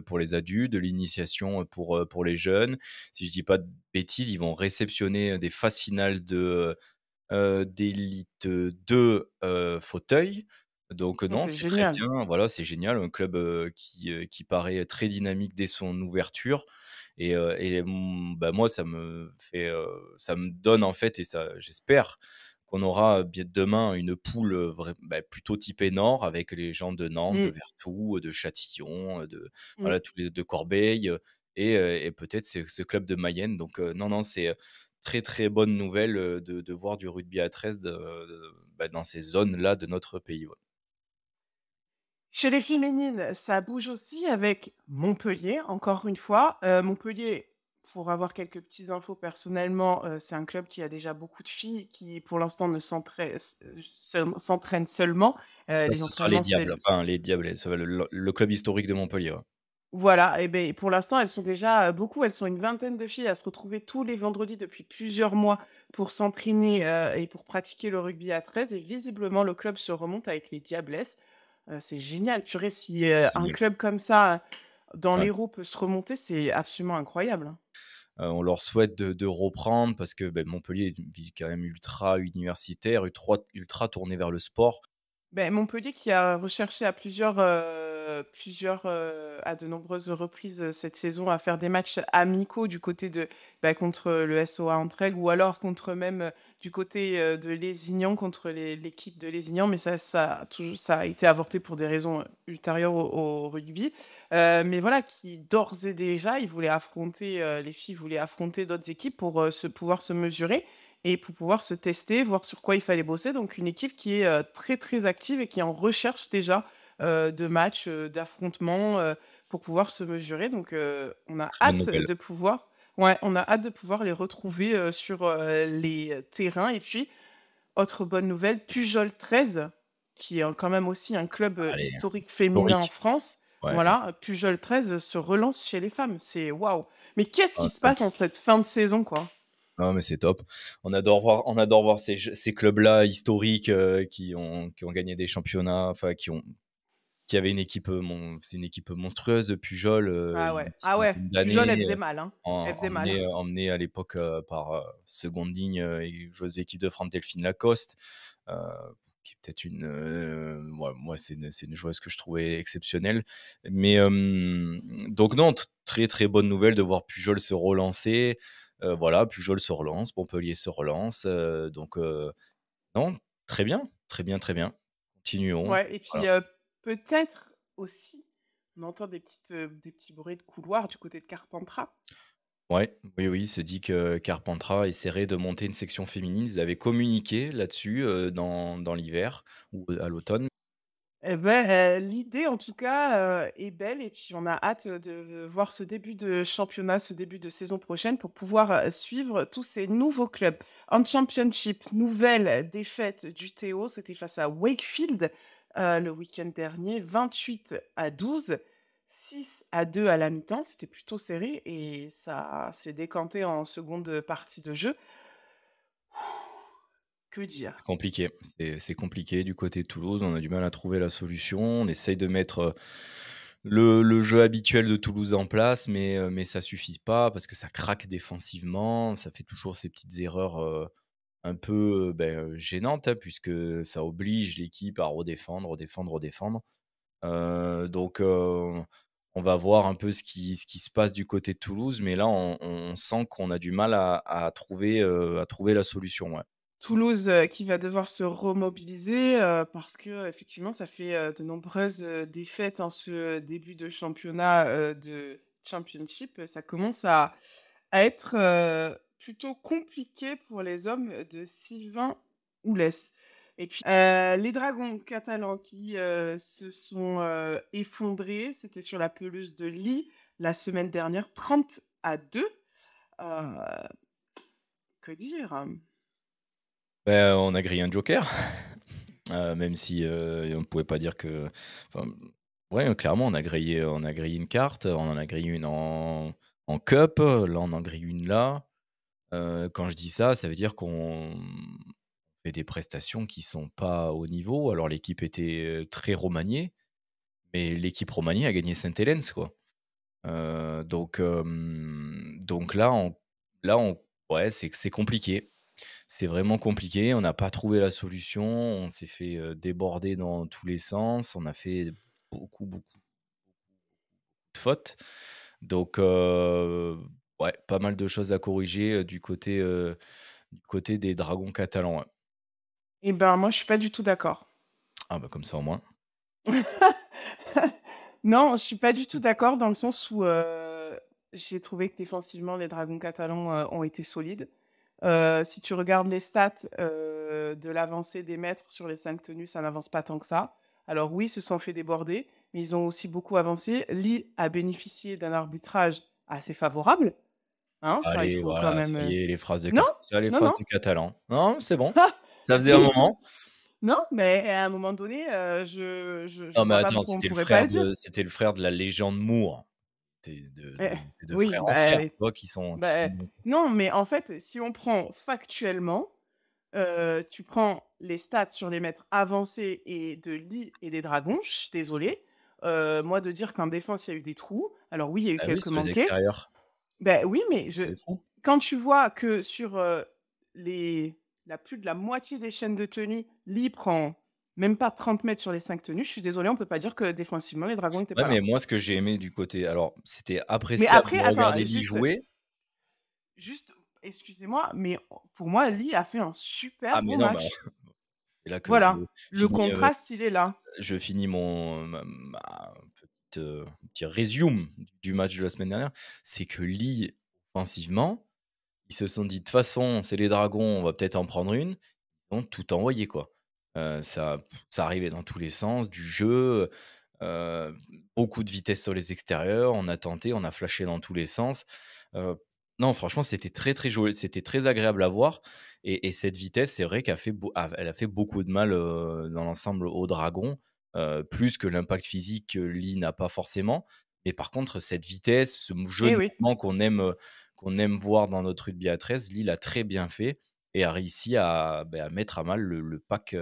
pour les adultes, de l'initiation, pour les jeunes. Si je dis pas de bêtises, ils vont réceptionner, des phases finales d'élite 2, fauteuil. Donc, Oh, non, c'est c'est très génial. bien, voilà, c'est génial, un club, qui paraît très dynamique dès son ouverture moi ça me donne en fait et ça j'espère qu'on aura bien demain une poule, plutôt typée Nord avec les gens de Nantes, de Mmh, Vertou, de Châtillon, de mmh. voilà tous les de Corbeil, et peut-être ce club de Mayenne donc, non, non, c'est, très, très bonne nouvelle, de voir du rugby à 13 dans ces zones-là de notre pays, ouais. Chez les féminines, ça bouge aussi avec Montpellier, encore une fois. Montpellier, pour avoir quelques petites infos personnellement, c'est un club qui a déjà beaucoup de filles qui, pour l'instant, ne s'entraînent seulement. Là, Les ce sera les entraînements, Diables, enfin les Diables, ça va le club historique de Montpellier, ouais. voilà et beh, pour l'instant, elles sont déjà, beaucoup, elles sont une vingtaine de filles à se retrouver tous les vendredis depuis plusieurs mois pour s'entraîner, et pour pratiquer le rugby à 13 et visiblement le club se remonte avec les Diablesses. C'est génial, purée, si, un Génial. club comme ça, dans Ouais. l'Hérault peut se remonter, c'est absolument incroyable, hein. On leur souhaite de reprendre parce que, Montpellier est une ville quand même ultra universitaire, ultra tournée vers le sport. Beh, Montpellier qui a recherché à plusieurs, à de nombreuses reprises, cette saison, à faire des matchs amicaux du côté contre le SOA Entraigues ou alors contre même, du côté, de Lézignan contre l'équipe de Lézignan, mais ça a été avorté pour des raisons, ultérieures au rugby. Mais voilà, qui d'ores et déjà, les filles voulaient affronter d'autres équipes pour, pouvoir se mesurer et pour pouvoir se tester, voir sur quoi il fallait bosser. Donc une équipe qui est, très, très active et qui est en recherche déjà, de matchs, d'affrontements, pour pouvoir se mesurer. Donc on a Très bonne hâte nouvelle. de pouvoir ouais, on a hâte de pouvoir les retrouver, sur, les, terrains. Et puis, autre bonne nouvelle, Pujol 13, qui est quand même aussi un club, Allez, historique féminin en historique. France. Ouais, Voilà, Pujol 13 se relance chez les femmes. C'est waouh! Mais qu'est-ce ah, qui se c'est top. passe en cette fin de saison, quoi? Non, mais c'est top. On adore voir ces clubs-là historiques qui ont gagné des championnats, enfin qui avaient une équipe, c'est une équipe monstrueuse, Pujol, Ah une ouais, petite ah ouais, dizaine Pujol, elle d'années, faisait mal, hein. Elle faisait mal. emmenée à l'époque par seconde ligne et joueuse d'équipe de France Delphine Lacoste, euh, qui est peut-être moi, c'est une joueuse que je trouvais exceptionnelle. Mais donc, non, très très bonne nouvelle de voir Pujol se relancer. Voilà, Pujol se relance, Montpellier se relance. Donc, non, très bien, très bien, très bien. Continuons. Ouais, et puis, Voilà. peut-être aussi, on entend des petits bruits de couloir du côté de Carpentras. Ouais, oui, oui, il se dit que Carpentras essaierait de monter une section féminine. Ils avaient communiqué là-dessus dans l'hiver ou à l'automne. Eh ben, l'idée en tout cas, est belle et puis on a hâte de voir ce début de championnat, ce début de saison prochaine pour pouvoir, suivre tous ces nouveaux clubs. En Championship, nouvelle défaite du Théo, c'était face à Wakefield, le week-end dernier, 28-12, 6-2 à la mi-temps. C'était plutôt serré et ça s'est décanté en seconde partie de jeu. Que dire? C'est compliqué. C'est compliqué du côté de Toulouse. On a du mal à trouver la solution. On essaye de mettre le jeu habituel de Toulouse en place, mais ça suffit pas parce que ça craque défensivement. Ça fait toujours ces petites erreurs un peu gênantes, hein, puisque ça oblige l'équipe à redéfendre, redéfendre, redéfendre. Donc, on va voir un peu ce qui se passe du côté de Toulouse, mais là, on sent qu'on a du mal à trouver la solution, ouais. Toulouse, qui va devoir se remobiliser, parce qu'effectivement, ça fait, de nombreuses, défaites en ce début de championnat, de Championship. Ça commence à être, plutôt compliqué pour les hommes de Sylvain Houlès. Et puis, les Dragons catalans qui, se sont, effondrés, c'était sur la pelouse de Lille la semaine dernière, 30-2. Heu, que dire? On a grillé un joker, même si, on ne pouvait pas dire que enfin, ouais, clairement, on a grillé une carte, on en a grillé une en cup, là, on en grille une là. Quand je dis ça, ça veut dire qu'on fait des prestations qui sont pas au niveau. Alors l'équipe était, très remaniée, mais l'équipe remaniée a gagné Saint-Helens, quoi. Donc là, ouais, c'est compliqué. C'est vraiment compliqué. On n'a pas trouvé la solution. On s'est fait, déborder dans tous les sens. On a fait beaucoup, beaucoup de fautes. Donc, ouais, pas mal de choses à corriger, du côté des Dragons catalans, ouais. Et ben, moi, je suis pas du tout d'accord. Ah bah, comme ça, au moins. Non, je suis pas du tout d'accord dans le sens où, j'ai trouvé que défensivement, les Dragons catalans, ont été solides. Si tu regardes les stats, de l'avancée des mètres sur les 5 tenues, ça n'avance pas tant que ça. Alors oui, ils se sont fait déborder, mais ils ont aussi beaucoup avancé. Lille a bénéficié d'un arbitrage assez favorable, hein, ça, il Allez, faut quand voilà, même, ça y est, les phrases de non? ça, les Non, phrases non. de catalan. Non, c'est bon. Ah! Ça faisait un Si! moment. Non, mais à un moment donné, je Non, mais vois pas attends, pourquoi on pourrait pas le dire. c'était le frère de la légende Moore. Eh, C'est de oui, frère en frère, bah, tu vois? Qui sont bah, non, mais en fait, si on prend factuellement, tu prends les stats sur les mètres avancés et de Lee et des Dragons, je suis désolée, moi de dire qu'en défense, il y a eu des trous, alors oui, il y a eu bah oui, quelques sur les manqués. extérieurs, Ben oui, mais sur les trous. quand tu vois que sur, les la plus de la moitié des chaînes de tenue, Lee prend même pas 30 mètres sur les 5 tenues, je suis désolée, on peut pas dire que défensivement, les Dragons n'étaient Ouais, pas mais là. moi, ce que j'ai aimé du côté alors, c'était Mais appréciable après, de attends, regarder Lee jouer. juste, excusez-moi, mais pour moi, Lee a fait un super Ah mais bon non, mais match. c'est là que Voilà, le finis, contraste, il est là. je finis ma petite, petit résume du match de la semaine dernière. C'est que Lee, offensivement, ils se sont dit: «De toute façon, c'est les Dragons, on va peut-être en prendre une». Ils ont tout envoyé, quoi. Ça arrivait dans tous les sens, du jeu, heu, beaucoup de vitesse sur les extérieurs. On a tenté, on a flashé dans tous les sens. Heu, non, franchement, c'était très, très joli, c'était très agréable à voir et cette vitesse, c'est vrai elle a fait beaucoup de mal, dans l'ensemble aux Dragons, plus que l'impact physique que Lee n'a pas forcément. Mais par contre, cette vitesse, ce jeu Eh de oui. mouvement qu'on aime voir dans notre rugby à 13, Lee l'a très bien fait et a réussi à mettre à mal le pack,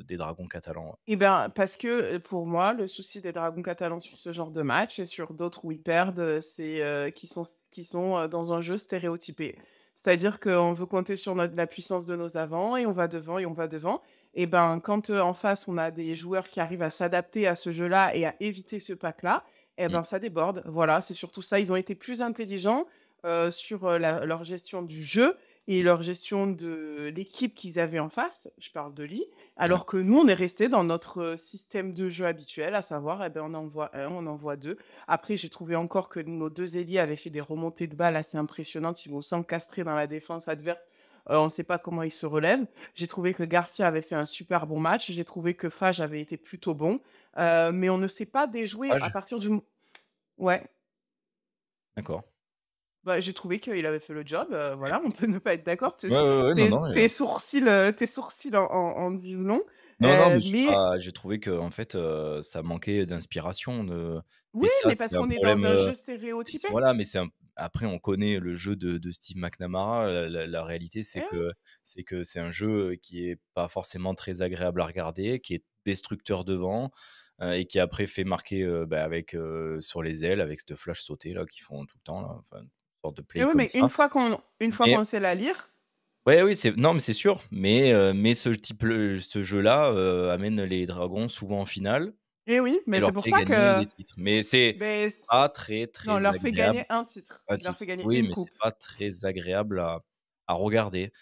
des Dragons catalans, ouais. Eh ben, parce que, pour moi, le souci des Dragons catalans sur ce genre de match et sur d'autres où ils perdent, c'est, qu'ils sont dans un jeu stéréotypé. C'est-à-dire qu'on veut compter sur la puissance de nos avants et on va devant et on va devant. Et ben, quand, en face, on a des joueurs qui arrivent à s'adapter à ce jeu-là et à éviter ce pack-là, eh Mmh. ben, ça déborde. Voilà, c'est surtout ça. Ils ont été plus intelligents, sur, leur gestion du jeu et leur gestion de l'équipe qu'ils avaient en face. Je parle de Lee. Ouais. Alors que nous, on est resté dans notre, système de jeu habituel, à savoir, eh ben, on envoie un, on envoie 2. Après, j'ai trouvé encore que nos 2 ailiers avaient fait des remontées de balles assez impressionnantes. Ils vont s'encastrer dans la défense adverse. On ne sait pas comment ils se relèvent. J'ai trouvé que Garcia avait fait un super bon match. J'ai trouvé que Fage avait été plutôt bon. Mais on ne sait pas déjouer à Page? partir du ouais, D'accord. bah, j'ai trouvé qu'il avait fait le job, voilà, on peut ne pas être d'accord. Ouais, ouais, ouais, non, Tes non, tes sourcils en disent long. non, non, mais Mais j'ai trouvé qu'en fait, ça manquait d'inspiration oui, mais ça, mais c'est parce un qu'on est problème, dans un jeu stéréotypé. voilà, mais après on connaît le jeu de Steve McNamara. La réalité, Eh oui. c'est que c'est un jeu qui est pas forcément très agréable à regarder, qui est destructeur devant, et qui après fait marquer, avec, sur les ailes avec cette flash sauté là qu'ils font tout le temps là, enfin une sorte de Eh play oui, comme mais une ça. fois qu'on Mais sait la lire, ouais, oui, c'est non, mais c'est sûr, mais ce jeu-là, amène les Dragons souvent en finale eh oui, et mais c'est leur pour fait ça gagner que des titres. Mais c'est beh, pas très, non, on très leur fait agréable gagner un titre. un Il leur fait titre. gagner Oui, une mais c'est coupe. pas très agréable à regarder.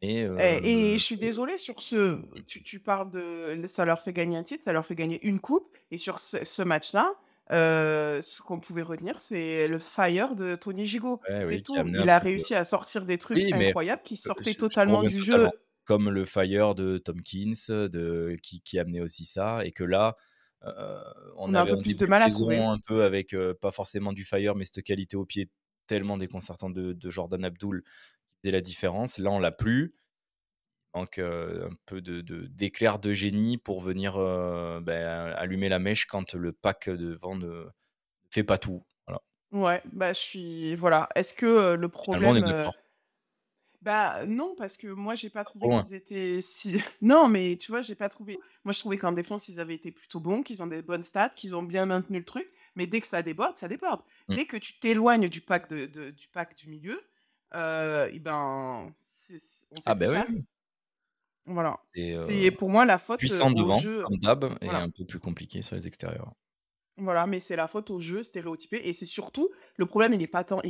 Mais Et je suis désolée sur ce tu parles de ça leur fait gagner un titre, ça leur fait gagner une coupe et sur ce match-là, ce qu'on pouvait retenir, c'est le fire de Tony Gigot. ouais, C'est oui, qui a tout. amené un Il a peu de réussi à sortir des trucs oui, mais incroyables qui sortaient je te totalement rejoins du totalement. jeu. Comme le Fire de Tompkins, qui amenait aussi ça et que là, heu, on On a un avait peu un plus début de de mal à trouver. saison un peu avec, pas forcément du Fire, mais cette qualité au pied tellement déconcertante de Jordan Abdul qui faisait la différence. Là, on l'a plus. Donc, un peu d'éclair de génie pour venir, allumer la mèche quand le pack devant ne fait pas tout. Voilà. Ouais, bah, je suis voilà. Est-ce que, le Finalement, on est problème, d'accord. bah, non, parce que moi, j'ai pas Pas trop trouvé loin. qu'ils étaient si non, mais tu vois, j'ai pas trouvé moi, je trouvais qu'en défense, ils avaient été plutôt bons, qu'ils ont des bonnes stats, qu'ils ont bien maintenu le truc, mais dès que ça déborde, ça déborde. Mmh. Dès que tu t'éloignes du pack du pack du milieu, et ben, on sait Ah plus ben oui, faire. oui. Voilà. C'est, C'est pour moi la faute, puissant au devant, jeu comme d'hab et voilà. un peu plus compliqué sur les extérieurs. Voilà, mais c'est la faute au jeu stéréotypé et c'est surtout le problème, il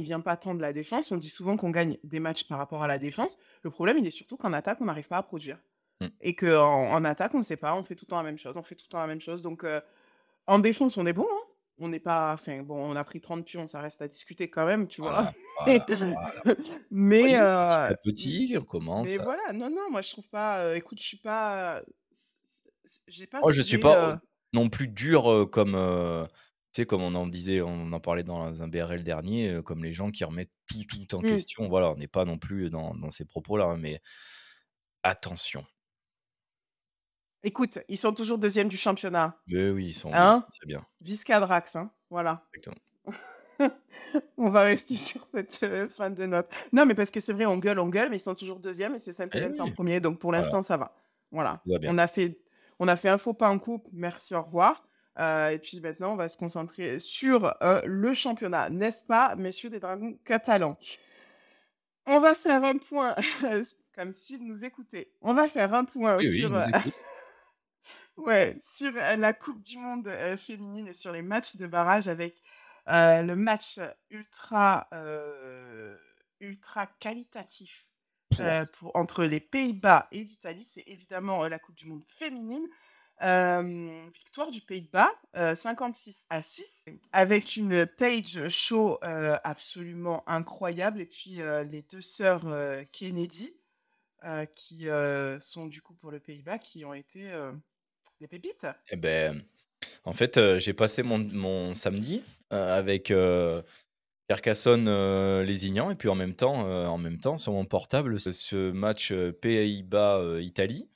vient pas tant de la défense. On dit souvent qu'on gagne des matchs par rapport à la défense. Le problème, il est surtout qu'en attaque, on n'arrive pas à produire Mmh. et qu'en attaque, on ne sait pas, on fait tout le temps la même chose, on fait tout le temps la même chose. Donc, en défense, on est bon, hein. On n'est pas enfin bon, on a pris 30 pions, ça reste à discuter quand même, tu vois? Voilà, voilà, voilà. Vous Mais, voyez, petit à petit, on commence à voilà, non, non, moi je trouve pas, écoute, je suis pas, j'ai pas moi, je suis trouvé, pas, non plus dur, comme, tu sais, comme on en parlait dans un BRL dernier, comme les gens qui remettent tout en mmh. question. Voilà, on n'est pas non plus dans ces propos-là, hein, mais attention. Écoute, ils sont toujours 2e du championnat, Mais oui, ils hein? sont très bien, Visca-Drax, hein, voilà. exactement. On va rester sur cette, fin de note. Non, mais parce que c'est vrai, on gueule, mais ils sont toujours 2e et c'est Eh Saint-Étienne en oui, 1er, donc pour voilà, l'instant, ça va. Voilà. tout va bien. On a fait un faux pas en coupe, merci, au revoir. Et puis maintenant, on va se concentrer sur, le championnat, n'est-ce pas, messieurs des Dragons catalans? On va faire un point comme s'ils nous écoutaient. On va faire un point Oui, oui, sur, ils nous écoutent. Ouais, sur, la coupe du monde, féminine et sur les matchs de barrage avec, le match ultra qualitatif, Pouah. entre les Pays-Bas et l'Italie. C'est évidemment, la coupe du monde féminine. Victoire du Pays-Bas, 56-6 avec une Paige Shaw, absolument incroyable et puis, les 2 sœurs, Kennedy, qui, sont du coup pour le Pays-Bas, qui ont été, des pépites. Et ben, en fait, j'ai passé mon samedi, avec, Carcassonne, Lézignan et puis en même temps sur mon portable, ce match, Pays-Bas, Italie,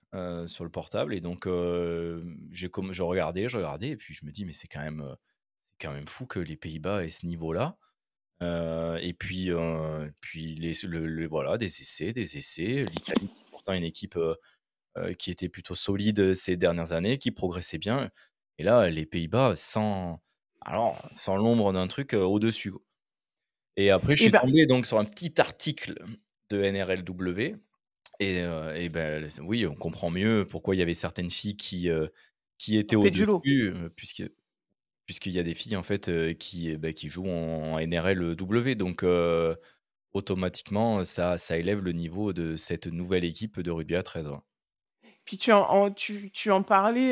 sur le portable et donc je regardais et puis je me dis: «Mais c'est quand même fou que les Pays-Bas aient ce niveau-là». Et puis voilà, des essais. L'Italie qui est pourtant une équipe, qui était plutôt solide, ces dernières années, qui progressait bien et là, les Pays-Bas sans l'ombre d'un truc, au-dessus, quoi. Et après, je Et suis ben tombé donc sur un petit article de NRLW et ben, oui, on comprend mieux pourquoi il y avait certaines filles qui étaient on fait du lot. au-dessus, puisqu'il y a des filles, en fait, qui jouent en NRLW donc automatiquement, ça élève le niveau de cette nouvelle équipe de rugby à 13, ouais. Puis tu en parlais,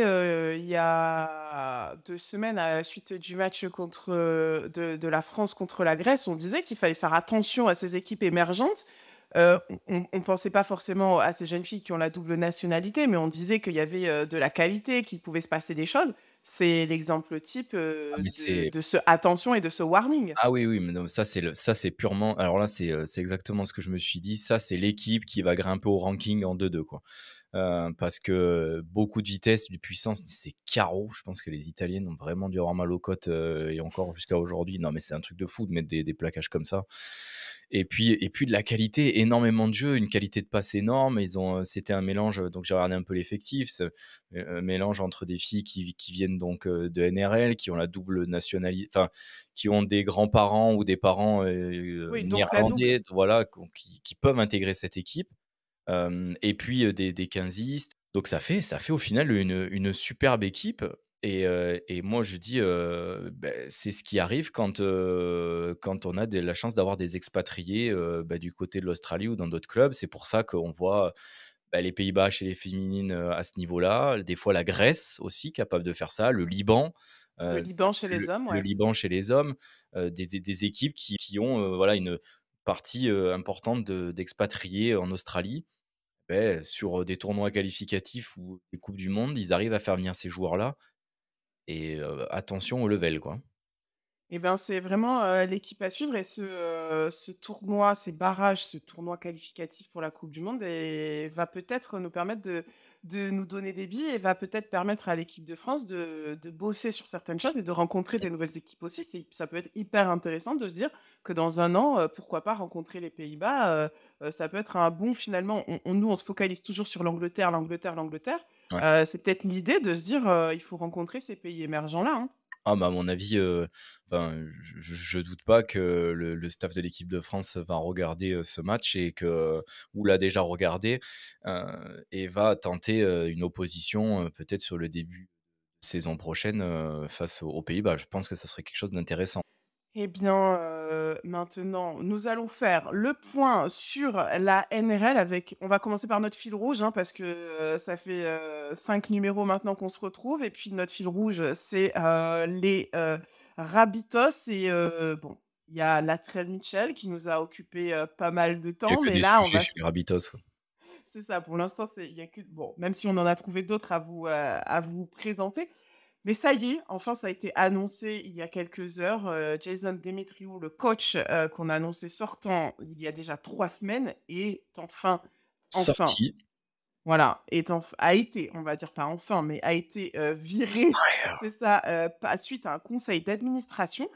il y a 2 semaines à la suite du match contre, de la France contre la Grèce. On disait qu'il fallait faire attention à ces équipes émergentes. On pensait pas forcément à ces jeunes filles qui ont la double nationalité, mais on disait qu'il y avait, de la qualité, qu'il pouvait se passer des choses. C'est l'exemple type, Ah mais de c'est de ce attention et de ce warning. Ah oui, oui, mais non, ça c'est purement alors là, c'est exactement ce que je me suis dit. Ça, c'est l'équipe qui va grimper au ranking en 2-2, quoi. Parce que beaucoup de vitesse, de puissance, c'est carreau. Je pense que les Italiennes ont vraiment dû avoir mal aux côtes, et encore jusqu'à aujourd'hui. Non, mais c'est un truc de fou de mettre des plaquages comme ça. Et puis de la qualité, énormément de jeu, une qualité de passe énorme. C'était un mélange, donc j'ai regardé un peu l'effectif, c'est, un mélange entre des filles qui viennent donc, de NRL, qui ont la double nationalité, enfin, qui ont des grands-parents ou des parents, Oui, donc la double. néerlandais, voilà, qui peuvent intégrer cette équipe. Et puis, des quinzistes. Donc ça fait au final une superbe équipe et moi je dis, c'est ce qui arrive quand on a la chance d'avoir des expatriés, du côté de l'Australie ou dans d'autres clubs. C'est pour ça qu'on voit, les Pays-Bas chez les féminines, à ce niveau-là. Des fois la Grèce aussi capable de faire ça, le Liban, Le heu, Liban chez les le hommes, le ouais. Liban chez les hommes, des équipes qui ont, voilà une partie, importante d'expatriés en Australie. Sur, des tournois qualificatifs ou des coupes du monde, ils arrivent à faire venir ces joueurs-là et attention au level, quoi. Eh ben, c'est vraiment, l'équipe à suivre et ce tournoi, ces barrages, ce tournoi qualificatif pour la coupe du monde va peut-être nous permettre de nous donner des billes et va peut-être permettre à l'équipe de France de bosser sur certaines choses et de rencontrer des nouvelles équipes aussi. Ça peut être hyper intéressant de se dire que dans un an, pourquoi pas rencontrer les Pays-Bas, ça peut être un bon finalement nous, on se focalise toujours sur l'Angleterre, l'Angleterre, l'Angleterre. Ouais. C'est peut-être l'idée de se dire, il faut rencontrer ces pays émergents-là, hein. Ah à mon avis, enfin, je doute pas que le staff de l'équipe de France va regarder, ce match ou l'a déjà regardé, et va tenter, une opposition, peut-être sur le début de saison prochaine, face aux Pays-Bas. Je pense que ça serait quelque chose d'intéressant. Eh bien, maintenant, nous allons faire le point sur la NRL avec on va commencer par notre fil rouge, hein, parce que, ça fait, 5 numéros maintenant qu'on se retrouve et puis notre fil rouge, c'est, les, Rabbitohs et bon, il y a Latrell Mitchell qui nous a occupé, pas mal de Il y a temps, que mais des là, on sujets va chez les Rabbitohs, quoi. c'est ça, pour l'instant, il y a que bon, même si on en a trouvé d'autres à vous présenter. Mais ça y est, enfin, ça a été annoncé il y a quelques heures. Jason Demetriou, le coach qu'on a annoncé sortant il y a déjà 3 semaines, est enfin, Sorti. voilà, a été, on va dire pas enfin, mais a été viré, c'est ça, suite à un conseil d'administration.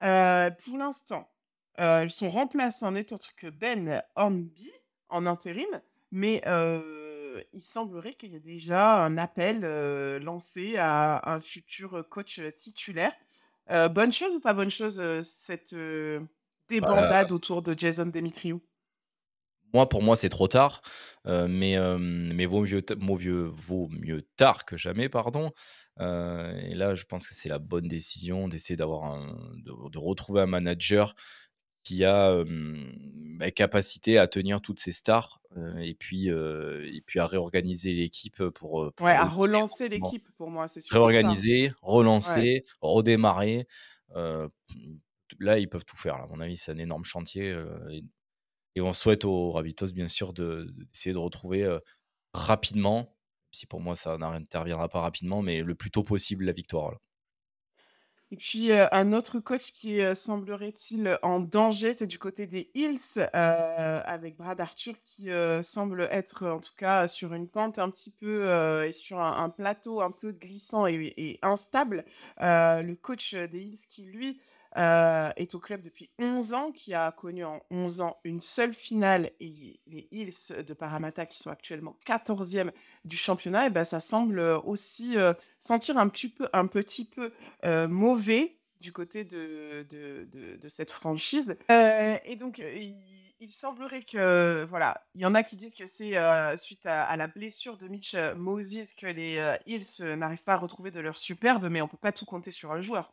Pour l'instant, son remplaçant n'est autre que Ben Hornby en intérim, mais il semblerait qu'il y ait déjà un appel, lancé à un futur, coach, titulaire. Bonne chose ou pas bonne chose, cette, Bah, débandade autour de Jason Demetriou? Moi, pour moi, c'est trop tard, mais vaut mieux tard que jamais, pardon. Et là, je pense que c'est la bonne décision d'essayer de retrouver un manager qui a, capacité à tenir toutes ces stars, et puis à réorganiser l'équipe, pour Ouais, à réussir relancer rapidement. l'équipe pour moi, c'est surtout ça. Réorganiser, Ouais. relancer, redémarrer, heu, là, ils peuvent tout faire, là. À mon avis, c'est un énorme chantier, et on souhaite aux Rabitos, bien sûr, d'essayer de retrouver, rapidement, si pour moi ça n'interviendra pas rapidement, mais le plus tôt possible la victoire, là. Et puis, un autre coach qui, semblerait-il, en danger, c'est du côté des Hills, avec Brad Arthur qui, semble être, en tout cas, sur une pente un petit peu, et sur un plateau un peu glissant et instable. Le coach, des Hills qui lui, est au club depuis 11 ans, qui a connu en 11 ans une seule finale et les Hills de Parramatta qui sont actuellement 14e du championnat et bah, ça semble, aussi, sentir un petit peu mauvais du côté de cette franchise. Et donc, il semblerait que, voilà, il y en a qui disent que c'est, suite à la blessure de Mitch, Moses que les, Hills, n'arrivent pas à retrouver de leur superbe, mais on peut pas tout compter sur un joueur.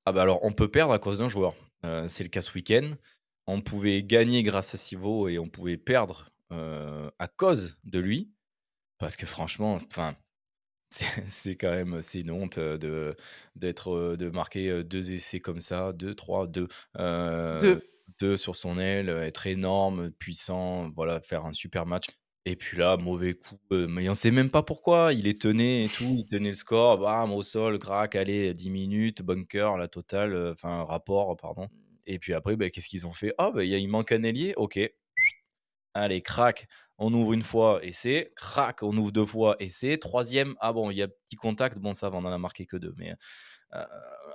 Ah bah, alors, on peut perdre à cause d'un joueur, c'est le cas ce week-end. On pouvait gagner grâce à Sivo et on pouvait perdre, à cause de lui, parce que franchement, enfin, c'est quand même, c'est une honte, de marquer, 2 essais comme ça, 2 3 2 heu, 2. 2 sur son aile, être énorme, puissant, voilà, faire un super match et puis là, mauvais coup, mais on sait même pas pourquoi. Il les tenait et tout, il tenait le score, bam, au sol, crac, allez, 10 minutes, bunker, la totale, enfin rapport, pardon et puis après, bah, qu'est-ce qu'ils ont fait? «Ah, bah, il manque un ailier, OK, allez, crac, on ouvre une fois, essai, crac, on ouvre 2 fois, essai, troisième, ah bon, il y a petit contact, bon ça va, on en a marqué que 2 mais heu,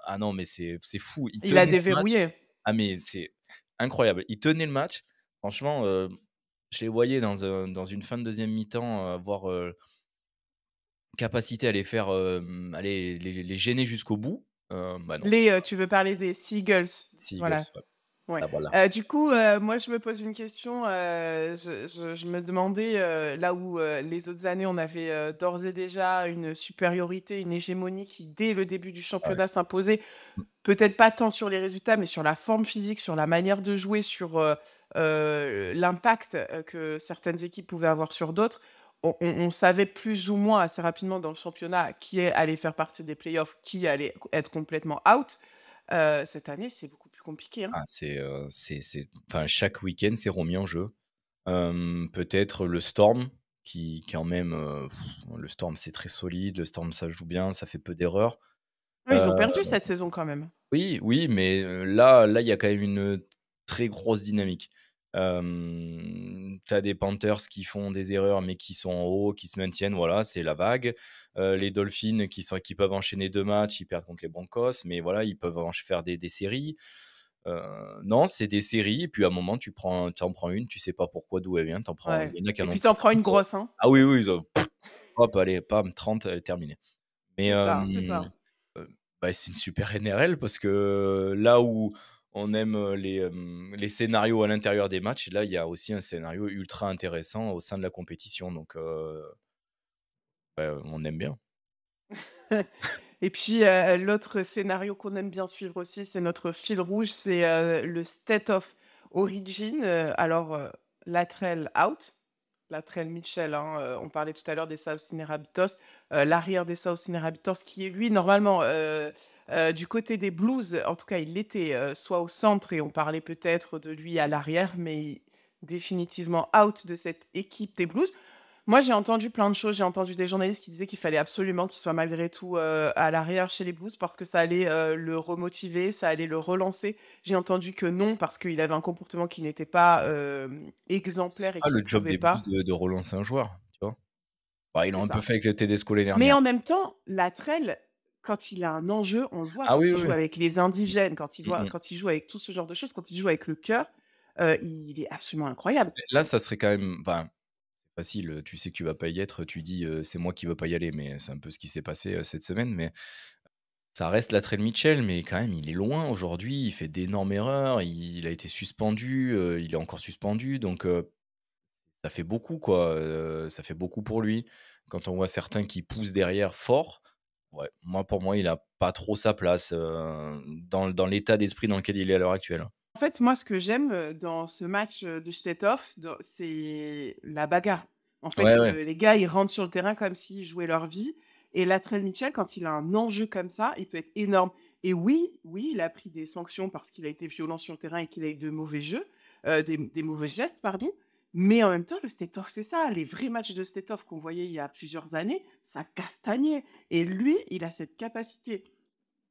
ah non, mais c'est fou. Il Il a tenait ce match, déverrouillé. ah mais c'est incroyable. Il tenait le match, franchement, je les voyais dans une fin de deuxième mi-temps, avoir, capacité à les faire, allez, les gêner jusqu'au bout, bah non, Tu veux parler des Seagulls, voilà. Seagulls, ouais. Ouais. Ah voilà. Du coup, moi, je me pose une question, je me demandais, là où, les autres années, on avait, d'ores et déjà une supériorité, une hégémonie qui, dès le début du Ah ouais. championnat, s'imposait. Mmh. Peut-être pas tant sur les résultats, mais sur la forme physique, sur la manière de jouer, sur, l'impact, que certaines équipes pouvaient avoir sur d'autres. On savait plus ou moins assez rapidement dans le championnat qui allait faire partie des playoffs, qui allait être complètement out. Cette année, c'est beaucoup plus compliqué, hein. Ah c'est enfin chaque week-end, c'est remis en jeu. Peut-être le Storm qui quand même, le Storm, c'est très solide, le Storm, ça joue bien, ça fait peu d'erreurs. Ouais, ils ont Heu, perdu cette saison quand même. oui, oui, mais là, il y a quand même une très grosse dynamique. Tu as des Panthers qui font des erreurs, mais qui sont en haut, qui se maintiennent, voilà, c'est la vague. Les Dolphins qui peuvent enchaîner 2 matchs, ils perdent contre les Broncos, mais voilà, ils peuvent faire des séries. Non, c'est des séries et puis à un moment tu en prends une, tu sais pas pourquoi, d'où elle vient, Ouais il y en a qui et en ont puis pris t'en prends une 30. grosse, hein. Ah oui, oui, ils ont hop, allez, pam, 30, elle est terminée. Mais C'est ça, c'est ça. bah, c'est une super NRL parce que là où on aime, les scénarios à l'intérieur des matchs, là, il y a aussi un scénario ultra intéressant au sein de la compétition donc bah, on aime bien. Et puis, l'autre scénario qu'on aime bien suivre aussi, c'est notre fil rouge, c'est, le State of Origin. Alors, Latrell out, Latrell Mitchell, hein, on parlait tout à l'heure des South Sydney Rabbitohs, l'arrière des South Sydney Rabbitohs qui est lui normalement, du côté des Blues, en tout cas il l'était, soit au centre et on parlait peut-être de lui à l'arrière, mais définitivement out de cette équipe des Blues. Moi, j'ai entendu plein de choses. J'ai entendu des journalistes qui disaient qu'il fallait absolument qu'il soit malgré tout, à l'arrière chez les Blues parce que ça allait, le remotiver, ça allait le relancer. J'ai entendu que non, parce qu'il avait un comportement qui n'était pas, C'est exemplaire et pas qu'il le job pouvait des Blues pas. de relancer un joueur, tu vois? Bah, ils C'est l'ont un peu ça. fait avec le Tedesco l'année Mais dernière. en même temps, Latrell, quand il a un enjeu, on le voit Ah oui, quand il oui, joue oui. avec les indigènes, Mmh mh. quand il joue avec tout ce genre de choses, quand il joue avec le cœur, il est absolument incroyable. Là, ça serait quand même enfin, c'est facile, tu sais que tu vas pas y être, tu dis: «C'est moi qui veux pas y aller», mais c'est un peu ce qui s'est passé, cette semaine, mais Ça reste Latrell Mitchell, mais quand même, il est loin aujourd'hui. Il fait d'énormes erreurs. Il a été suspendu. Il est encore suspendu. Donc, ça fait beaucoup, quoi. Ça fait beaucoup pour lui. Quand on voit certains qui poussent derrière fort, ouais, pour moi, il a pas trop sa place dans l'état d'esprit dans lequel il est à l'heure actuelle. En fait, moi, ce que j'aime, dans ce match, de Stetov, c'est la bagarre. En Ouais, fait, ouais. les gars, ils rentrent sur le terrain comme s'ils jouaient leur vie et Latrell Mitchell, quand il a un enjeu comme ça, il peut être énorme et oui, oui, il a pris des sanctions parce qu'il a été violent sur le terrain et qu'il a eu de mauvais jeux, des mauvais gestes, pardon, mais en même temps, le Stetov, c'est ça. Les vrais matchs de Stetov qu'on voyait il y a plusieurs années, ça castagnait et lui, il a cette capacité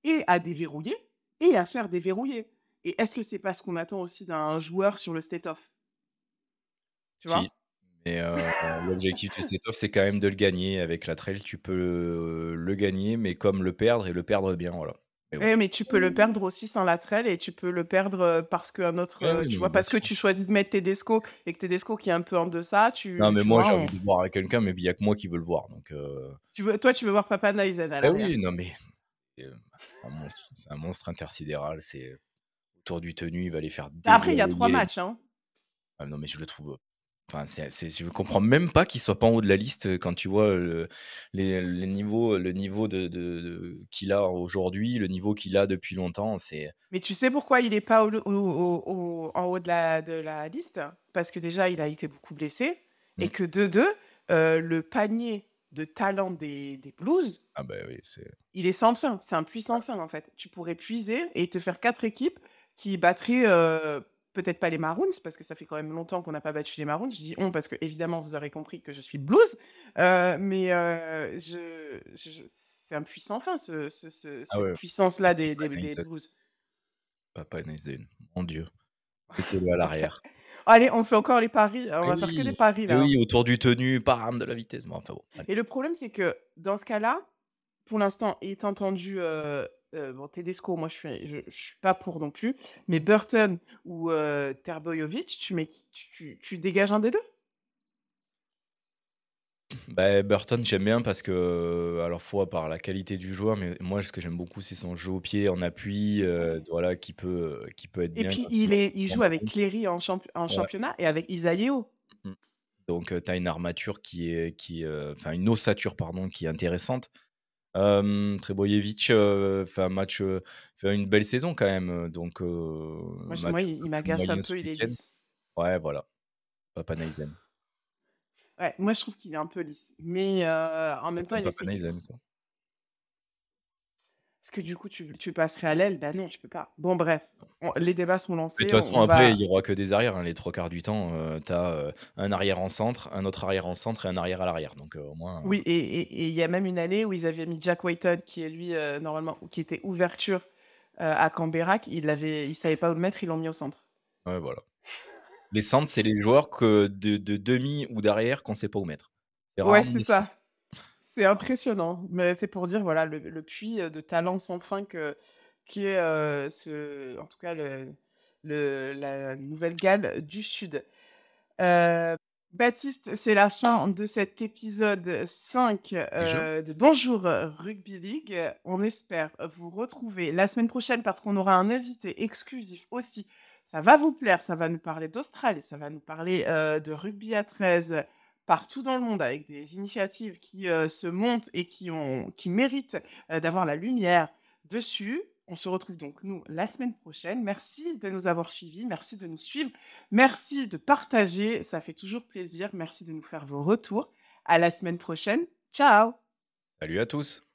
et à déverrouiller et à faire déverrouiller. Et est-ce que c'est pas ce qu'on attend aussi d'un joueur sur le state-off? Tu Si, vois? mais l'objectif du state-off, c'est quand même de le gagner. Avec la trail, tu peux le gagner, mais comme le perdre et le perdre bien, voilà. Mais bon. Eh, mais tu peux le perdre aussi sans la trelle et tu peux le perdre, parce qu'un autre, Ouais, oui, tu non, mais vois? bien Parce que sûr. tu choisis de mettre Tedesco et que Tedesco qui est un peu en deçà, Non, mais tu moi, vois? j'ai envie de voir avec quelqu'un, mais il y a que moi qui veux le voir, donc Tu veux voir Papa Neisen à bah, l'arrière. oui, non, mais c'est un monstre intersidéral, c'est autour du tenu, il va les faire Après, il y a 3 déverrouiller les matchs, hein. ah non, mais je le trouve, enfin, je comprends même pas qu'il soit pas en haut de la liste, quand tu vois, les niveaux le niveau de qu'il a aujourd'hui, le niveau qu'il a depuis longtemps, c'est Mais tu sais pourquoi il est pas en haut de la liste? Parce que déjà, il a été beaucoup blessé et mmh. que de 2, le panier de talent des Blues, Ah bah, oui, c'est il est sans fin. C'est un puits sans fin, en fait. Tu pourrais puiser et te faire 4 équipes qui battraient, peut-être pas les Maroons, parce que ça fait quand même longtemps qu'on n'a pas battu les Maroons. Je dis «on» parce que évidemment vous aurez compris que je suis Blues, mais je c'est un puits sans fin ah cette ouais, puissance-là des Papa Blues. Papa Nezen, mon Dieu, mettez-le à OK. l'arrière. Allez, on fait encore les paris, on Eh va faire que des oui, paris eh là, hein. oui, autour du tenu, bam, de la vitesse. Bon, enfin bon, allez. Et le problème, c'est que dans ce cas-là, pour l'instant, étant entendu, bon Tedesco, moi je suis pas pour non plus, mais Burton ou Terbojovic, tu mets tu dégages un des 2. Bah, Burton, j'aime bien parce que, à la fois par la qualité du joueur, mais moi, ce que j'aime beaucoup, c'est son jeu au pied en appui, voilà, qui peut être Et bien puis quand il a ses il bons joue avec coups. Cleary en Ouais, championnat et avec Isaïe. mmh. Donc, tu as une armature enfin une ossature, pardon, qui est intéressante. Trebojevic, fait une belle saison quand même, donc Moi, match un peu il plus m'agace un moyen ce peu, il est week-end. lisse. Ouais, voilà, Papanaisen. Ouais, moi je trouve qu'il est un peu lisse, mais en Bah, même temps, tu il essaie qu'il Papanaisen, quoi. est-ce que du coup tu passerais à l'aile? Bah non, tu peux pas. Bon bref, les débats sont Mais de lancés, toute façon, on après, il va y aura que des arrières, hein, les 3 quarts du temps, tu as, un arrière en centre, un autre arrière en centre et un arrière à l'arrière, donc au moins, oui et il y a même une année où ils avaient mis Jack Whitehead qui est lui, normalement qui était ouverture, à Canberra, ils savaient pas où le mettre, ils l'ont mis au centre. ouais, voilà. Les centres, c'est les joueurs que de demi ou d'arrière qu'on sait pas où mettre. C'est Ouais, rarement c'est des centres. ça. C'est impressionnant, mais c'est pour dire, voilà, le puits, de talent sans fin qui est, en tout cas la Nouvelle-Galles du Sud. Heu, Baptiste, c'est la fin de cet épisode 5 Déjà? de Bonjour, Rugby League. On espère vous retrouver la semaine prochaine parce qu'on aura un invité exclusif aussi. Ça va vous plaire, ça va nous parler d'Australie, ça va nous parler, de rugby à 13 partout dans le monde avec des initiatives qui, se montent et qui méritent, d'avoir la lumière dessus. On se retrouve donc nous la semaine prochaine. Merci de nous avoir suivis, merci de nous suivre. Merci de partager, ça fait toujours plaisir. Merci de nous faire vos retours. À la semaine prochaine. Ciao! Salut à tous!